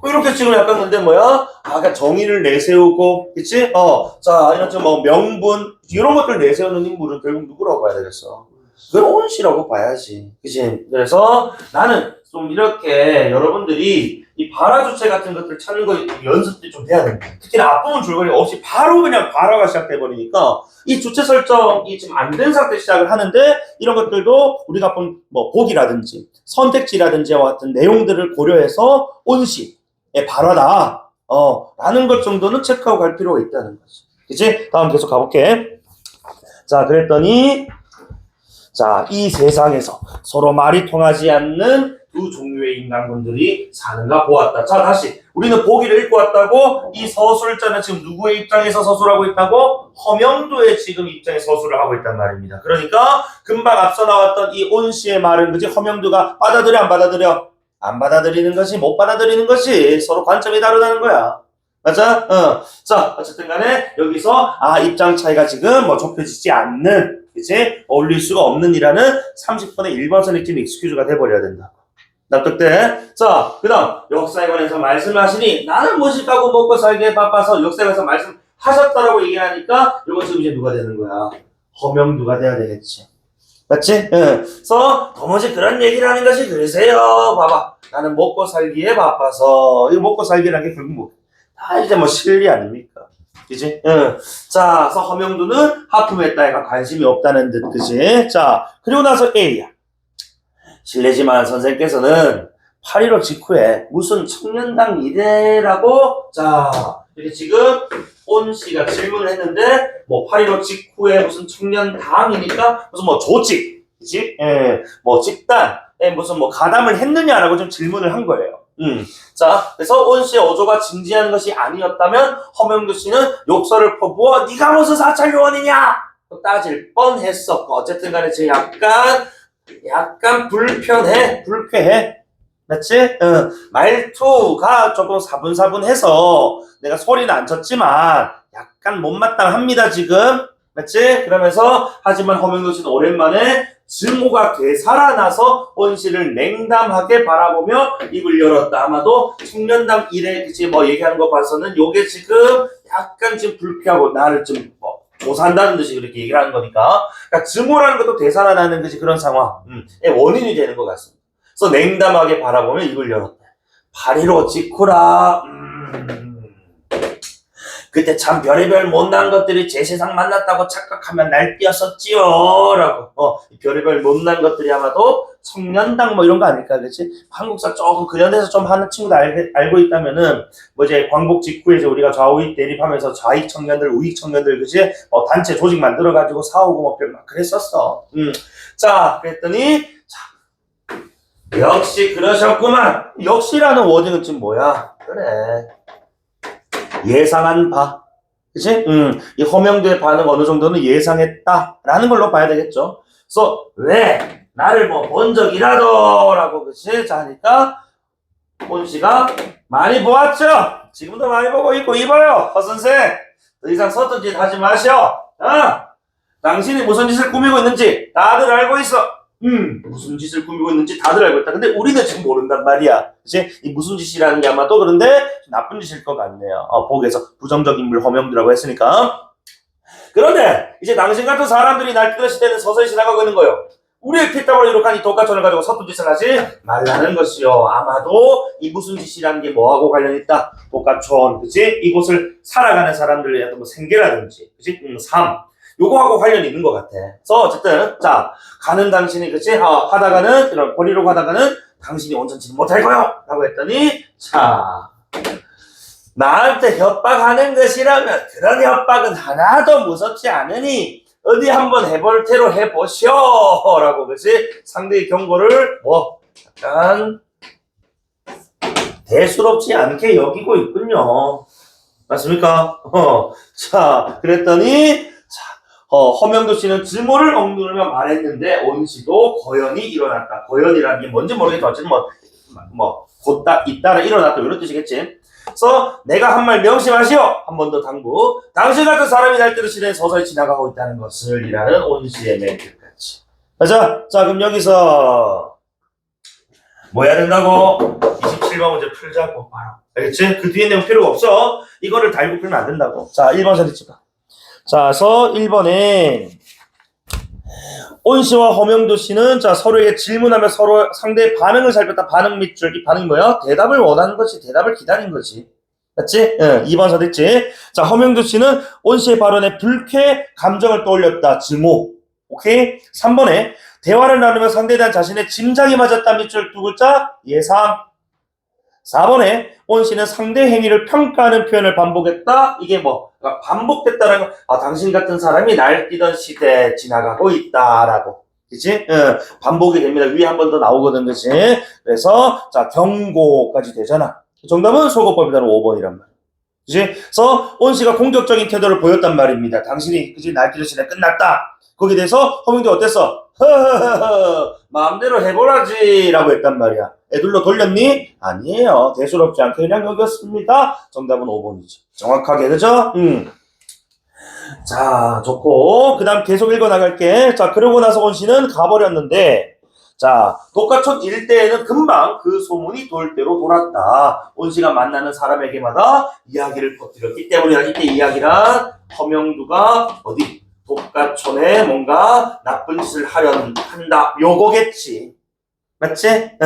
이렇게 지금 약간 근데 뭐야? 그러니까 정의를 내세우고, 그치? 자, 이런 좀 뭐 명분, 이런 것들 내세우는 인물은 결국 누구라고 봐야 되겠어? 그건 온씨라고 봐야지. 그치? 그래서 나는 좀 이렇게 여러분들이 이 발화 주체 같은 것들 찾는 거 연습들이 좀 돼야 됩니다. 특히나 앞부분 줄거리 없이 바로 그냥 발화가 시작돼버리니까 이 주체 설정이 지금 안 된 상태 시작을 하는데 이런 것들도 우리가 본 뭐 보기라든지 선택지라든지와 같은 내용들을 고려해서 온시의 발화다 라는 것 정도는 체크하고 갈 필요가 있다는 거지. 그치? 다음 계속 가볼게. 자, 그랬더니 자, 이 세상에서 서로 말이 통하지 않는 두 종류의 인간군들이 사는가 보았다. 자, 다시 우리는 보기를 읽고 왔다고 이 서술자는 지금 누구의 입장에서 서술하고 있다고? 허명도의 지금 입장에 서술을 하고 있단 말입니다. 그러니까 금방 앞서 나왔던 이 온씨의 말은 그지 허명도가 받아들여 안 받아들여? 안 받아들이는 것이 못 받아들이는 것이 서로 관점이 다르다는 거야. 맞아? 자, 어쨌든 간에 여기서 입장 차이가 지금 뭐 좁혀지지 않는 그치? 어울릴 수가 없는 이라는 30번의 1번 선택지는 익스큐즈가 돼버려야 된다. 납득돼? 자, 그 다음 역사에 관해서 말씀하시니 나는 무식하고 먹고 살기에 바빠서 역사에 관해서 말씀하셨다라고 얘기하니까 이거 지금 이제 누가 되는 거야? 허명두가 돼야 되겠지. 맞지? 그래서 도무지 그런 얘기를 하는 것이 그러세요. 봐봐. 나는 먹고 살기에 바빠서 이거 먹고 살기라는 게 결국 뭐 다 이제 뭐 실리 아닙니까? 그지? 자, 그래서 허명두는 하품했다가 관심이 없다는 듯, 그지? 자, 그리고 나서 A야. 실례지만 선생님께서는 8.15 직후에 무슨 청년당 이래라고, 자, 이렇게 지금 온 씨가 질문을 했는데, 뭐 8.15 직후에 무슨 청년당이니까 무슨 뭐 조직, 그지? 뭐 집단, 무슨 뭐 가담을 했느냐라고 좀 질문을 한 거예요. 자, 그래서 온 씨의 어조가 진지한 것이 아니었다면 허명두 씨는 욕설을 퍼부어 네가 무슨 사찰 요원이냐 따질 뻔했었고 어쨌든 간에 지금 약간 불쾌해. 맞지? 말투가 조금 사분사분해서 내가 소리는 안 쳤지만 약간 못마땅합니다 지금. 맞지? 그러면서 하지만 허명두 씨는 오랜만에 증오가 되살아나서 온 씨를 냉담하게 바라보며 입을 열었다. 아마도 청년당 일에 이제 뭐 얘기하는 거 봐서는 요게 지금 약간 지금 불쾌하고 나를 좀 뭐 조사한다는 듯이 그렇게 얘기를 하는 거니까. 그러니까 증오라는 것도 되살아나는 것이 그런 상황의 원인이 되는 것 같습니다. 그래서 냉담하게 바라보며 입을 열었다. 8.15 직후라. 그때 참 별의별 못난 것들이 제 세상 만났다고 착각하면 날뛰었었지요 라고 별의별 못난 것들이 아마도 청년당 뭐 이런 거 아닐까 그치? 한국사 조금 근현대에서 좀 하는 친구들 알고 있다면은 뭐 이제 광복 직후에 이제 우리가 좌우익 대립하면서 좌익 청년들 우익 청년들 그치? 단체 조직 만들어가지고 싸우고 뭐 막 그랬었어. 자 그랬더니 자 역시 그러셨구만. 역시라는 워딩은 지금 뭐야? 그래 예상한 바. 그치? 이 허명두의 반응 어느 정도는 예상했다라는 걸로 봐야 되겠죠. 그래서 왜 나를 뭐 본 적이라도라고 그치? 자 하니까 온 씨가 많이 보았죠? 지금도 많이 보고 있고 입어요. 허선생 더 이상 서툰 짓 하지 마셔. 당신이 무슨 짓을 꾸미고 있는지 다들 알고 있어. 무슨 짓을 꾸미고 있는지 다들 알고 있다. 근데 우리는 지금 모른단 말이야. 그치? 이 무슨 짓이라는 게 아마도 그런데 나쁜 짓일 것 같네요. 보기에서 부정적 인물 허명두라고 했으니까. 그런데 이제 당신 같은 사람들이 날뛰듯이 되는 서서히 지나가고 있는 거예요. 우리의 피땀을 이룩한 이 독가촌을 가지고 서툰 짓을 하지 말라는 것이요. 아마도 이 무슨 짓이라는 게 뭐하고 관련이 있다. 독가촌, 그치? 이곳을 살아가는 사람들의 어떤 뭐 생계라든지, 그치? 삶. 요거하고 관련이 있는 것 같아. 그래서 어쨌든 자 가는 당신이 그치 하다가는 이런 버리려고 하다가는 당신이 온전치는 못할 거요 라고 했더니 자 나한테 협박하는 것이라면 그런 협박은 하나도 무섭지 않으니 어디 한번 해볼 테로 해보시오 라고 그치 상대의 경고를 뭐 약간 대수롭지 않게 여기고 있군요. 맞습니까? 자, 그랬더니, 허명도 씨는 증오를 억누르며 말했는데, 온씨도 거연이 일어났다. 거연이라는 게 뭔지 모르겠지만, 어쨌든 곧다, 잇따라 일어났다. 이런 뜻이겠지. 그래서, 내가 한 말 명심하시오! 한 번 더 당부. 당신 같은 사람이 날때로 시대에 서서히 지나가고 있다는 것을, 이라는 온씨의 멘트까지. 자, 그럼 여기서, 뭐 해야 된다고? 27번 문제 풀자고, 바로. 알겠지? 그 뒤에 내용 필요가 없어. 이거를 달고 풀면 안 된다고. 자, 1번 선택지가. 자, 그래서 1번에 온 씨와 허명도 씨는 자 서로에게 질문하며 서로 상대의 반응을 살폈다. 반응 밑줄. 이 반응이 뭐야? 대답을 원하는 거지. 대답을 기다린 거지. 맞지? 2번 선택지. 자, 허명도 씨는 온 씨의 발언에 불쾌 감정을 떠올렸다. 증오. 오케이? 3번에 대화를 나누며 상대에 대한 자신의 짐작이 맞았다. 밑줄 두 글자. 예상. 4번에 온 씨는 상대 행위를 평가하는 표현을 반복했다. 이게 뭐 그러니까 반복됐다라는 거, 당신 같은 사람이 날뛰던 시대에 지나가고 있다라고. 그치? 반복이 됩니다. 위에 한 번 더 나오거든, 그치? 그래서 자 경고까지 되잖아. 정답은 소거법이다로 5번이란 말이야. 그치? 그래서 온 씨가 공격적인 태도를 보였단 말입니다. 당신이 그치 날뛰던 시대 끝났다. 거기에 대해서 허명도 어땠어? 허허허허 마음대로 해보라지 라고 했단 말이야. 애들로 돌렸니? 아니에요. 대수롭지 않게 그냥 여겼습니다. 정답은 5번이죠. 정확하게 그죠? 자, 좋고 그 다음 계속 읽어나갈게. 자, 그러고 나서 온 씨는 가버렸는데 자, 독가촌 일대에는 금방 그 소문이 돌 대로 돌았다. 온 씨가 만나는 사람에게마다 이야기를 퍼뜨렸기 때문이야. 이때 이야기란 허명두가 어디 독가촌에 뭔가 나쁜 짓을 하려는 한다. 요거겠지. 맞지?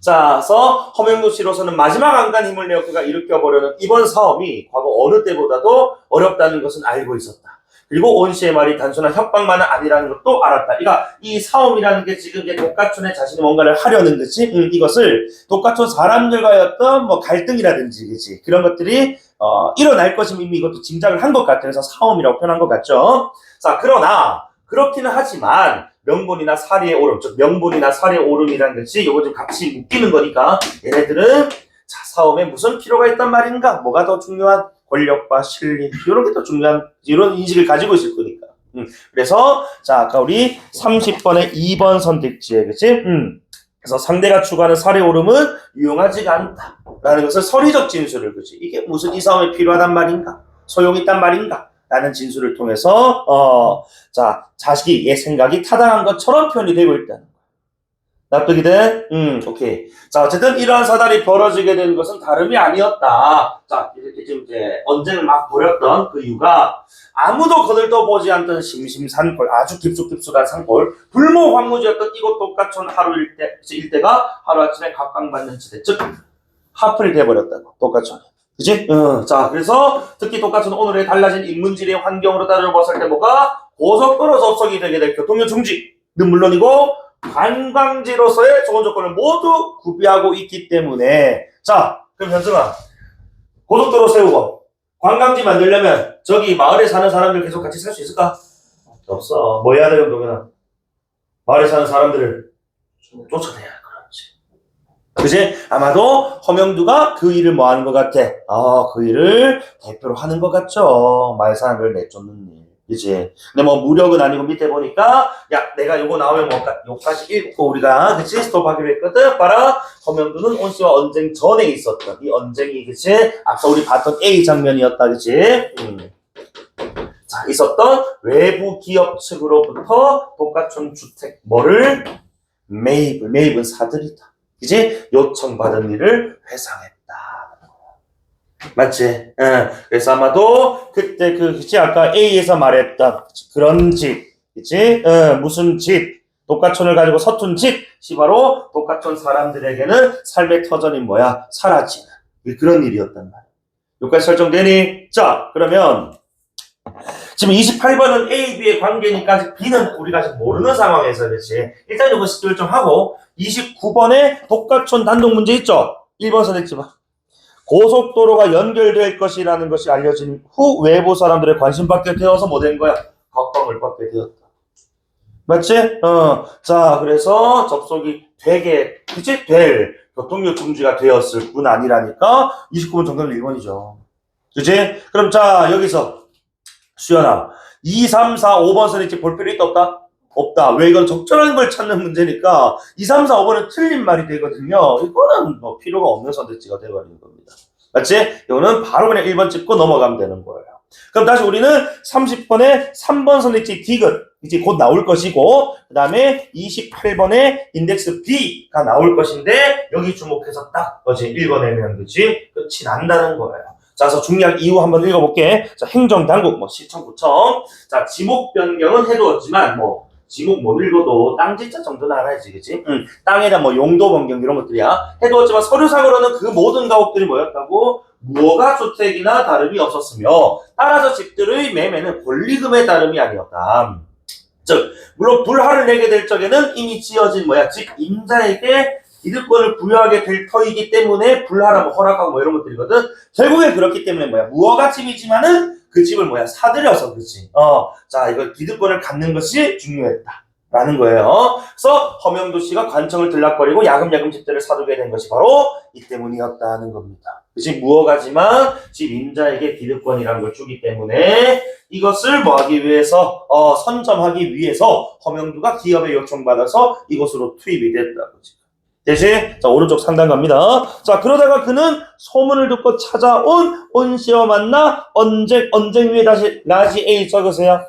자, 그래서 허명도 씨로서는 마지막 안간 힘을 내어 그가 일으켜보려는 이번 사업이 과거 어느 때보다도 어렵다는 것은 알고 있었다. 그리고 온 씨의 말이 단순한 협박만은 아니라는 것도 알았다. 그러니까 이 사업이라는 게 지금 이제 독가촌에 자신이 뭔가를 하려는 거지. 이것을 독가촌 사람들과의 어떤 뭐 갈등이라든지, 그치? 그런 것들이 일어날 것이면 이미 이것도 짐작을 한 것 같아. 그래서 사업이라고 표현한 것 같죠. 자, 그러나 그렇기는 하지만 명분이나 사리의 오름, 즉 명분이나 사리의 오름이라는 것이 요거 좀 같이 묶이는 거니까 얘네들은 자, 사업에 무슨 필요가 있단 말인가? 뭐가 더 중요한? 권력과 실리 이런 게 더 중요한 이런 인식을 가지고 있을 거니까. 그래서 자, 아까 우리 30번의 2번 선택지에 그치? 그래서 상대가 추구하는 사리의 오름은 유용하지가 않다라는 것을 서리적 진술을 그치? 이게 무슨 이 사업에 필요하단 말인가? 소용이 있단 말인가? 라는 진술을 통해서 자, 자식이 생각이 타당한 것처럼 표현이 되고 있다는 거야. 납득이 돼? 오케이. 자, 어쨌든 이러한 사달이 벌어지게 된 것은 다름이 아니었다. 자, 이렇게 지금 이제 언쟁을 막 벌였던 그 이유가 아무도 거들떠보지 않던 심심산골, 아주 깊숙한 산골, 불모황무지였던 이곳 독가촌 하루 일대가 하루아침에 각광받는 지대, 즉 하플이 돼버렸다고, 독가촌이. 그치? 자, 그래서 특히 독가촌 오늘의 달라진 인문지리의 환경으로 따져봤을 때 뭐가 고속도로 접속이 되게 될 교통료 중지는 물론이고 관광지로서의 좋은 조건을 모두 구비하고 있기 때문에 자, 그럼 현승아 고속도로 세우고 관광지 만들려면 저기 마을에 사는 사람들 계속 같이 살 수 있을까? 없어. 뭐 해야 돼, 그럼 동현아? 마을에 사는 사람들을 쫓아내야 그지? 아마도 허명두가 그 일을 뭐 하는 것 같아? 그 일을 대표로 하는 것 같죠. 마을 사람을 내쫓는 일. 그지? 근데 뭐 무력은 아니고 밑에 보니까, 야, 내가 요거 나오면 요까지 읽고 우리가, 그치? 스톱하기로 했거든? 봐라. 허명두는 온 씨와 언쟁 전에 있었던 이 언쟁이, 그치? 앞서 우리 봤던 A 장면이었다, 그치? 자, 있었던 외부 기업 측으로부터 독가촌 주택, 뭐를? 매입은 사들이다. 이제 요청받은 일을 회상했다. 맞지? 그래서 아마도 그때 그치 아까 A에서 말했던 그런 짓, 그치? 무슨 짓? 독가촌을 가지고 서툰 짓이 바로 독가촌 사람들에게는 삶의 터전이 뭐야? 사라지는 그런 일이었단 말이야. 여기까지 설정되니? 자, 그러면 지금 28번은 A, B의 관계니까 아직 B는 우리가 아직 모르는 상황에서 그렇지. 일단 이거 식별 좀 하고 29번에 독가촌 단독 문제 있죠? 1번 선택지 봐. 고속도로가 연결될 것이라는 것이 알려진 후 외부 사람들의 관심 받게 되어서 뭐 된 거야? 각광을 받게 되었다. 맞지? 자, 그래서 접속이 되게, 그치? 교통요금지가 되었을 뿐 아니라니까 29번 정답은 1번이죠. 그치? 그럼 자, 여기서 수연아, 2, 3, 4, 5번 선택지 볼 필요 있다 없다? 없다. 왜? 이건 적절한 걸 찾는 문제니까 2, 3, 4, 5번은 틀린 말이 되거든요. 이거는 뭐 필요가 없는 선택지가 되어버리는 겁니다. 맞지? 이거는 바로 그냥 1번 찍고 넘어가면 되는 거예요. 그럼 다시 우리는 30번에 3번 선택지 디귿 이제 곧 나올 것이고, 그 다음에 28번에 인덱스 B가 나올 것인데 여기 주목해서 딱 어제 읽어내면 그치? 끝이 난다는 거예요. 자, 그래서 중요한 이유 한번 읽어볼게. 자, 행정당국, 뭐 시청구청. 자, 지목 변경은 해두었지만 뭐 지목 못 읽어도 땅지자 정도는 알아야지, 그치? 땅에 대한 뭐 용도 변경 이런 것들이야. 해두었지만 서류상으로는 그 모든 가옥들이 뭐였다고? 무허가 주택이나 다름이 없었으며 따라서 집들의 매매는 권리금의 다름이 아니었다. 즉, 물론 불화를 내게 될 적에는 이미 지어진 뭐야, 즉 임자에게 기득권을 부여하게 될 터이기 때문에 불화라고 허락하고 뭐 이런 것들이거든. 결국에 그렇기 때문에 뭐야, 무허가 집이지만은 그 집을 뭐야, 사들여서 그렇지. 자, 이거 기득권을 갖는 것이 중요했다. 라는 거예요. 그래서 허명도 씨가 관청을 들락거리고 야금야금 집들을 사두게 된 것이 바로 이 때문이었다는 겁니다. 그치? 무허가지만 집 임자에게 기득권이라는 걸 주기 때문에 이것을 뭐 하기 위해서, 선점하기 위해서 허명두가 기업에 요청받아서 이곳으로 투입이 됐다고 지금. 대신, 자, 오른쪽 상단 갑니다. 자, 그러다가 그는 소문을 듣고 찾아온 온씨와 만나 언쟁 위에 다시 라지 A 적으세요.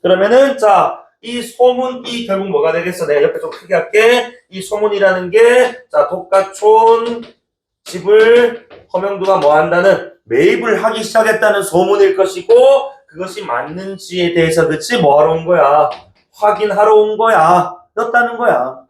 그러면은, 자, 이 소문이 결국 뭐가 되겠어? 내가 옆에 좀 크게 할게. 이 소문이라는 게, 자, 독가촌 집을 허명두가 뭐 한다는 매입을 하기 시작했다는 소문일 것이고, 그것이 맞는지에 대해서 그치? 뭐 하러 온 거야? 확인하러 온 거야. 였다는 거야.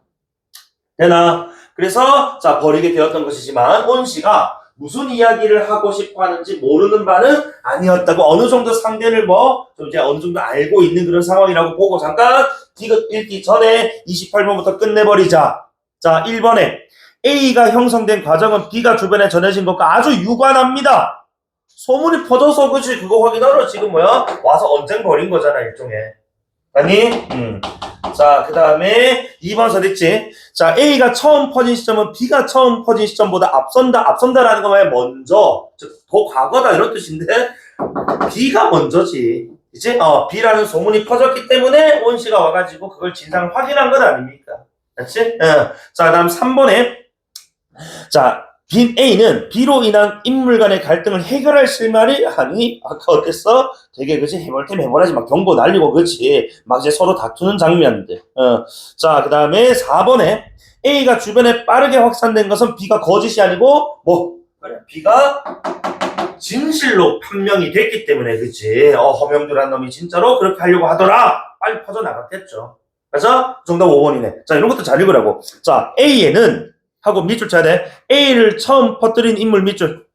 되나? 그래서 자, 버리게 되었던 것이지만 온 씨가 무슨 이야기를 하고 싶어 하는지 모르는 바는 아니었다고, 어느 정도 상대를 뭐 좀 이제 어느 정도 알고 있는 그런 상황이라고 보고, 잠깐 디귿 읽기 전에 28번부터 끝내버리자. 자, 1번에 A가 형성된 과정은 B가 주변에 전해진 것과 아주 유관합니다. 소문이 퍼져서 그치, 그거 확인하러 지금 뭐야? 와서 언쟁 벌인 거잖아, 일종의. 아니? 자, 그 다음에 2번 선택지. 자, A가 처음 퍼진 시점은 B가 처음 퍼진 시점보다 앞선다라는 거 말이야, 먼저. 즉, 더 과거다, 이런 뜻인데, B가 먼저지. 그치? B라는 소문이 퍼졌기 때문에 온 씨가 와가지고 그걸 진상을 확인한 건 아닙니까? 그치? 자, 그 다음 3번에, 자, A는 B로 인한 인물 간의 갈등을 해결할 실마리 아니, 아까 어땠어? 되게 그치, 해볼템 해보라지 막 경고 날리고 그치, 막 이제 서로 다투는 장면들. 자, 그 다음에 4번에 A가 주변에 빠르게 확산된 것은 B가 거짓이 아니고 뭐 그래, B가 진실로 판명이 됐기 때문에 그치. 허명두란 놈이 진짜로 그렇게 하려고 하더라. 빨리 퍼져나갔겠죠. 그래서 정답 5번이네. 자, 이런 것도 잘 읽으라고. 자, A에는 하고 밑줄 쳐야 돼. A를 처음 퍼뜨린 인물 밑줄.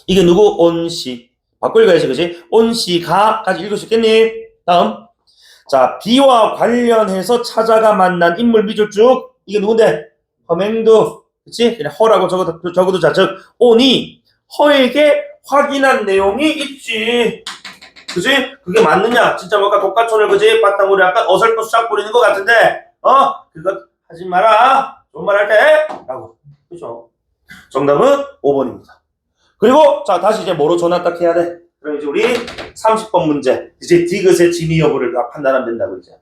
이게 누구? 온씨. 바꿔 읽어야지, 그지? 온씨가까지 읽을 수 있겠니? 다음. 자, B와 관련해서 찾아가 만난 인물 밑줄 쭉. 이게 누군데? 허명두. 그치? 그냥 허라고 적어도 자, 즉, 온이 허에게 확인한 내용이 있지. 그지? 그게 맞느냐? 진짜 뭔가 독가촌을 그지? 바탕으로 약간 어설픈 수작 부리는 것 같은데, 그거 하지 마라. 좋은 말 할 때, 라고. 그죠? 정답은 5번입니다. 그리고, 자, 다시 이제 뭐로 전화 딱 해야 돼? 그럼 이제 우리 30번 문제. 이제 디귿의 진위 여부를 판단하면 된다고, 이제.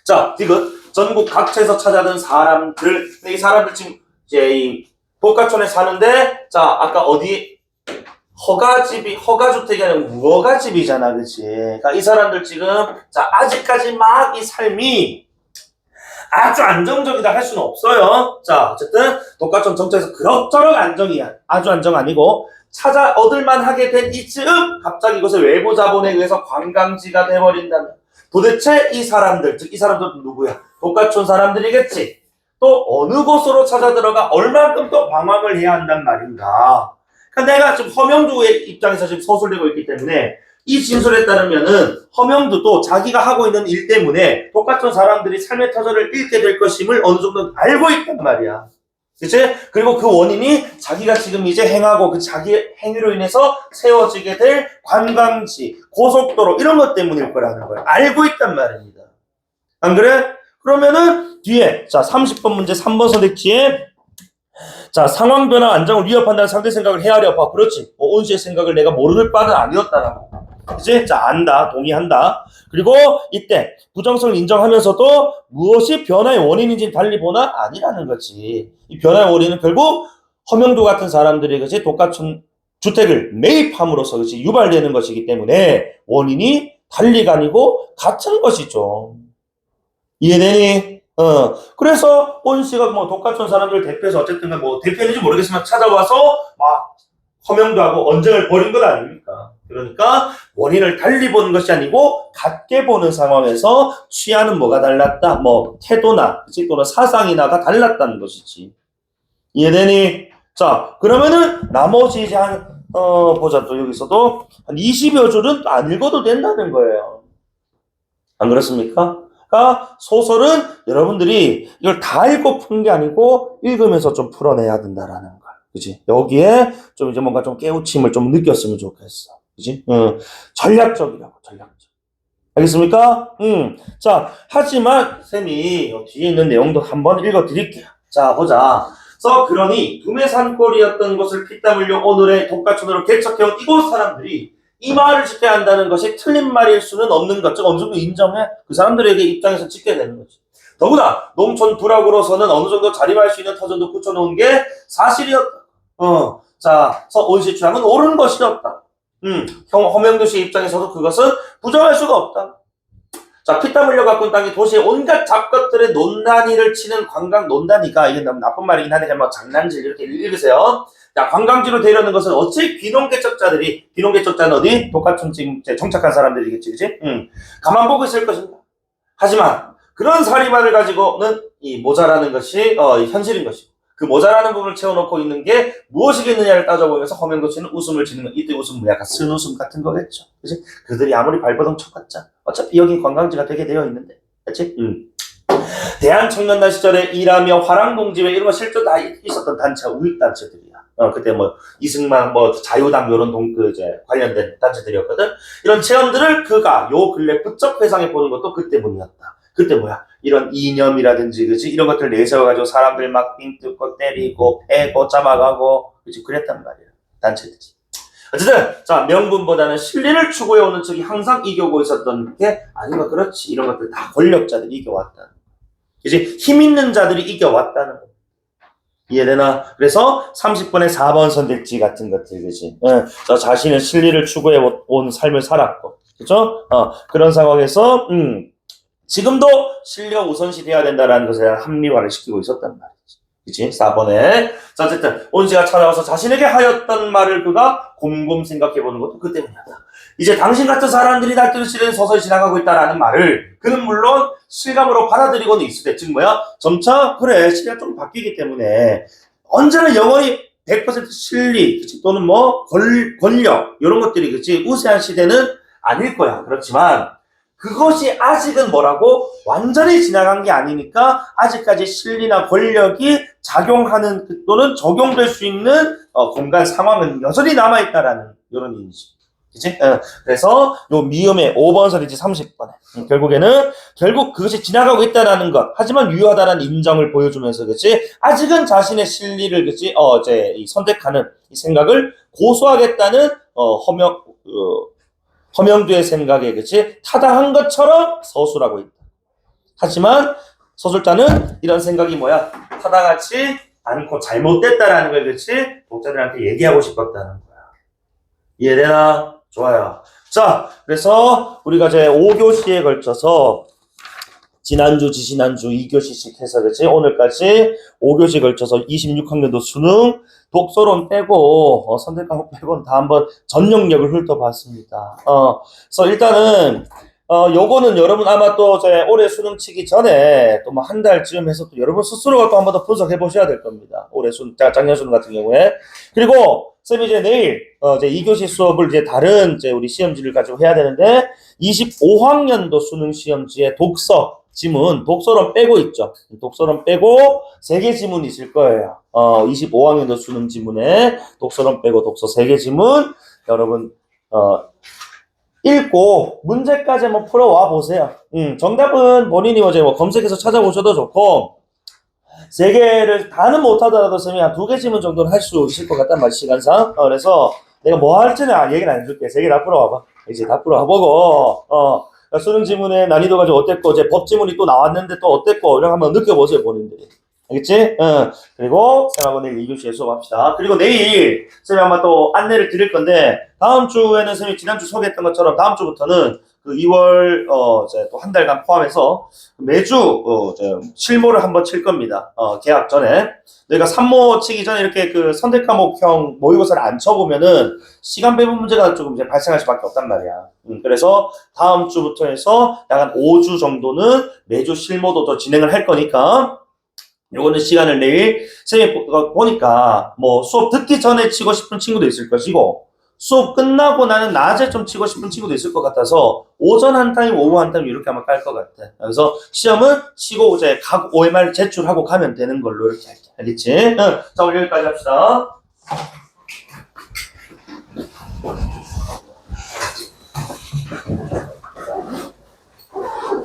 자, 디귿. 전국 각처에서 찾아든 사람들. 이 사람들 지금, 이제 이 독가촌에 사는데, 자, 아까 어디, 허가주택이 아니라 무허가집이잖아, 그치? 그러니까 이 사람들 지금, 자, 아직까지 막 이 삶이, 아주 안정적이다 할 수는 없어요. 자, 어쨌든 독가촌 정착에서 그럭저럭 안정이야. 아주 안정 아니고 찾아 얻을만 하게 된 이쯤 갑자기 이것을 외부 자본에 의해서 관광지가 돼버린다면 도대체 이 사람들, 즉 이 사람들은 누구야? 독가촌 사람들이겠지. 또 어느 곳으로 찾아 들어가 얼만큼 또 방황을 해야 한단 말인가. 그러니까 내가 지금 허명두의 입장에서 지금 서술되고 있기 때문에 이 진술에 따르면은 허명두도 자기가 하고 있는 일 때문에 독가촌 사람들이 삶의 터전을 잃게 될 것임을 어느 정도 알고 있단 말이야. 그치? 그리고 그 원인이 자기가 지금 이제 행하고 그 자기 행위로 인해서 세워지게 될 관광지, 고속도로 이런 것 때문일 거라는 거야. 알고 있단 말입니다. 안 그래? 그러면은 뒤에 자 30번 문제 3번 선택지에 자, 상황 변화 안정을 위협한다는 상대 생각을 헤아려 봐. 그렇지. 온 씨의 생각을 내가 모르는 바는 아니었다라고. 그치? 자, 안다. 동의한다. 그리고 이때 부정성을 인정하면서도 무엇이 변화의 원인인지 달리 보나? 아니라는 거지. 이 변화의 원인은 결국 허명도 같은 사람들이 그치? 독과촌 주택을 매입함으로써 그치? 유발되는 것이기 때문에 원인이 달리가 아니고 같은 것이죠. 이해되니? 그래서 온 씨가 뭐 독과촌 사람들 대표해서 어쨌든 뭐 대표인지 모르겠지만 찾아와서 막 허명도 하고 언쟁을 벌인 건 아닙니까? 그러니까 원인을 달리 보는 것이 아니고 같게 보는 상황에서 취하는 뭐가 달랐다? 뭐 태도나 그치? 또는 사상이나가 달랐다는 것이지. 이해되니? 자, 그러면은 나머지 이제 보자. 또 여기서도 한 20여 줄은 안 읽어도 된다는 거예요. 안 그렇습니까? 그러니까 소설은 여러분들이 이걸 다 읽고 푼 게 아니고 읽으면서 좀 풀어내야 된다라는 걸. 그지? 여기에 좀 이제 뭔가 좀 깨우침을 좀 느꼈으면 좋겠어. 그지? 전략적이라고, 전략적. 알겠습니까? 자, 하지만 쌤이 뒤에 있는 내용도 한번 읽어 드릴게요. 자, 보자. 그러니 두메산골이었던 곳을 피땀 흘려 오늘의 독과촌으로 개척해온 이곳 사람들이 이 말을 지켜야 한다는 것이 틀린 말일 수는 없는 것. 즉 어느 정도 인정해. 그 사람들에게 입장에서 지켜야 되는 거지. 더구나 농촌 부락으로서는 어느 정도 자립할 수 있는 터전도 굳혀놓은 게 사실이었다. 자, 온씨 주장은 옳은 것이었다. 허명도 씨 입장에서도 그것은 부정할 수가 없다. 자, 피땀 흘려 가꾼 땅이 도시의 온갖 잡것들의 논단이를 치는 관광 논단이가, 이게 너무 나쁜 말이긴 한데 뭐 장난질 이렇게 읽으세요. 자, 관광지로 되려는 것은 어찌 귀농개척자는 어디? 독과촌 지금 정착한 사람들이겠지, 그지? 가만 보고 있을 것입니다. 하지만 그런 사리만을 가지고는 이 모자라는 것이 현실인 것이고, 그 모자라는 부분을 채워놓고 있는 게 무엇이겠느냐를 따져보면서 허명도 씨는 웃음을 짓는 것. 이때 웃음은 약간 쓴웃음 같은 거겠죠. 그치? 그들이 아무리 발버둥 쳐봤자 어차피 여기 관광지가 되게 되어 있는데. 그치? 대한청년단 시절에 일하며 화랑동집에 이런 거 실제 다 있었던 단체, 우익단체들이야. 그때 뭐 이승만 뭐 자유당 이런 이제 관련된 단체들이었거든. 이런 체험들을 그가 요 근래 부쩍 회상해 보는 것도 그때문이었다. 그때 뭐야? 이런 이념이라든지, 그치? 이런 것들 내세워가지고 사람들 막 빙뜯고 때리고 패고 잡아가고, 그치? 그랬단 말이야. 단체들이. 어쨌든, 자, 명분보다는 실리를 추구해오는 척이 항상 이겨오고 있었던 게 아닌가, 그렇지. 이런 것들 다 권력자들이 이겨왔다는. 그치? 힘 있는 자들이 이겨왔다는 거. 이해되나? 그래서 30번에 4번 선택지 같은 것들, 그치? 저 자신은 실리를 추구해온 삶을 살았고, 그쵸? 그런 상황에서, 지금도 실리가 우선시 돼야 된다는 것에 대한 합리화를 시키고 있었단 말이지. 그치? 4번에. 자, 어쨌든, 온씨가 찾아와서 자신에게 하였던 말을 그가 곰곰 생각해보는 것도 그 때문이었다. 이제 당신 같은 사람들이 날뛰는 시대는 서서히 지나가고 있다라는 말을 그는 물론 실감으로 받아들이고는 있을 때, 즉 뭐야? 점차, 그래, 시대가 좀 바뀌기 때문에 언제나 영원히 100% 실리, 그치? 또는 뭐, 권력, 이런 것들이, 그치? 우세한 시대는 아닐 거야. 그렇지만, 그것이 아직은 뭐라고? 완전히 지나간 게 아니니까 아직까지 실리나 권력이 작용하는 또는 적용될 수 있는 공간 상황은 여전히 남아있다라는 이런 인식. 그치? 그래서 요 미음의 5번 선이지 30번에 결국에는 그것이 지나가고 있다라는 것, 하지만 유효하다는 인정을 보여주면서, 그치? 아직은 자신의 실리를, 그치? 이제 선택하는 이 생각을 고수하겠다는 허명두의 생각에, 그치? 타당한 것처럼 서술하고 있다. 하지만 서술자는 이런 생각이 뭐야? 타당하지 않고 잘못됐다라는 걸, 그치? 독자들한테 얘기하고 싶었다는 거야. 이해되나? 좋아요. 자, 그래서 우리가 이제 5교시에 걸쳐서 지난주, 지지난주 2교시씩 해서, 그치? 오늘까지 5교시에 걸쳐서 26학년도 수능 독서론 빼고 선택 과목 빼고는 다 한번 전 영역을 훑어봤습니다. 그래서 일단은 요거는 여러분 아마 또 올해 수능 치기 전에 또 뭐 한 달쯤 해서 또 여러분 스스로가 또 한 번 더 분석해 보셔야 될 겁니다. 올해 작년 수능 같은 경우에. 그리고 쌤이 이제 내일 이제 2교시 수업을 이제 다른 이제 우리 시험지를 가지고 해야 되는데 25학년도 수능 시험지에 독서 지문, 독서론 빼고 있죠. 독서론 빼고 3개 지문이 있을 거예요. 25학년도 수능 지문에 독서론 빼고 독서 3개 지문 여러분 읽고 문제까지 한번 풀어와 보세요. 정답은 본인이 어제 뭐 검색해서 찾아보셔도 좋고, 세 개를 다는 못하더라도 쌤이 한 2개 지문 정도는 할 수 있을 것 같단 말이야, 시간상. 그래서 내가 뭐 할지는 얘기는 안 해줄게. 세 개 다 풀어와봐. 이제 다 풀어와보고, 수능 지문의 난이도가 좀 어땠고, 이제 법 지문이 또 나왔는데 또 어땠고, 이런 거 한번 느껴보세요, 본인들이. 알겠지? 그리고 쌤하고 내일 2교시에 수업합시다. 그리고 내일 쌤이 아마 또 안내를 드릴 건데, 다음 주에는 쌤이 지난주 소개했던 것처럼 다음 주부터는 그 2월, 이제 또 한 달간 포함해서 매주, 이제 실무를 한번 칠 겁니다. 개학 전에. 내가 산모 치기 전에 이렇게 그 선택 과목형 모의고사를 안 쳐보면은 시간 배분 문제가 조금 이제 발생할 수밖에 없단 말이야. 그래서 다음 주부터 해서 약 한 5주 정도는 매주 실무도 더 진행을 할 거니까 요거는 시간을 내일 선생님이 보니까 뭐 수업 듣기 전에 치고 싶은 친구도 있을 것이고 수업 끝나고 나는 낮에 좀 치고 싶은 친구도 있을 것 같아서 오전 한 타임, 오후 한 타임 이렇게 아마 깔 것 같아. 그래서 시험은 치고 이제 OMR 제출하고 가면 되는 걸로 이렇게 할게. 알겠지? 자, 오늘 여기까지 합시다.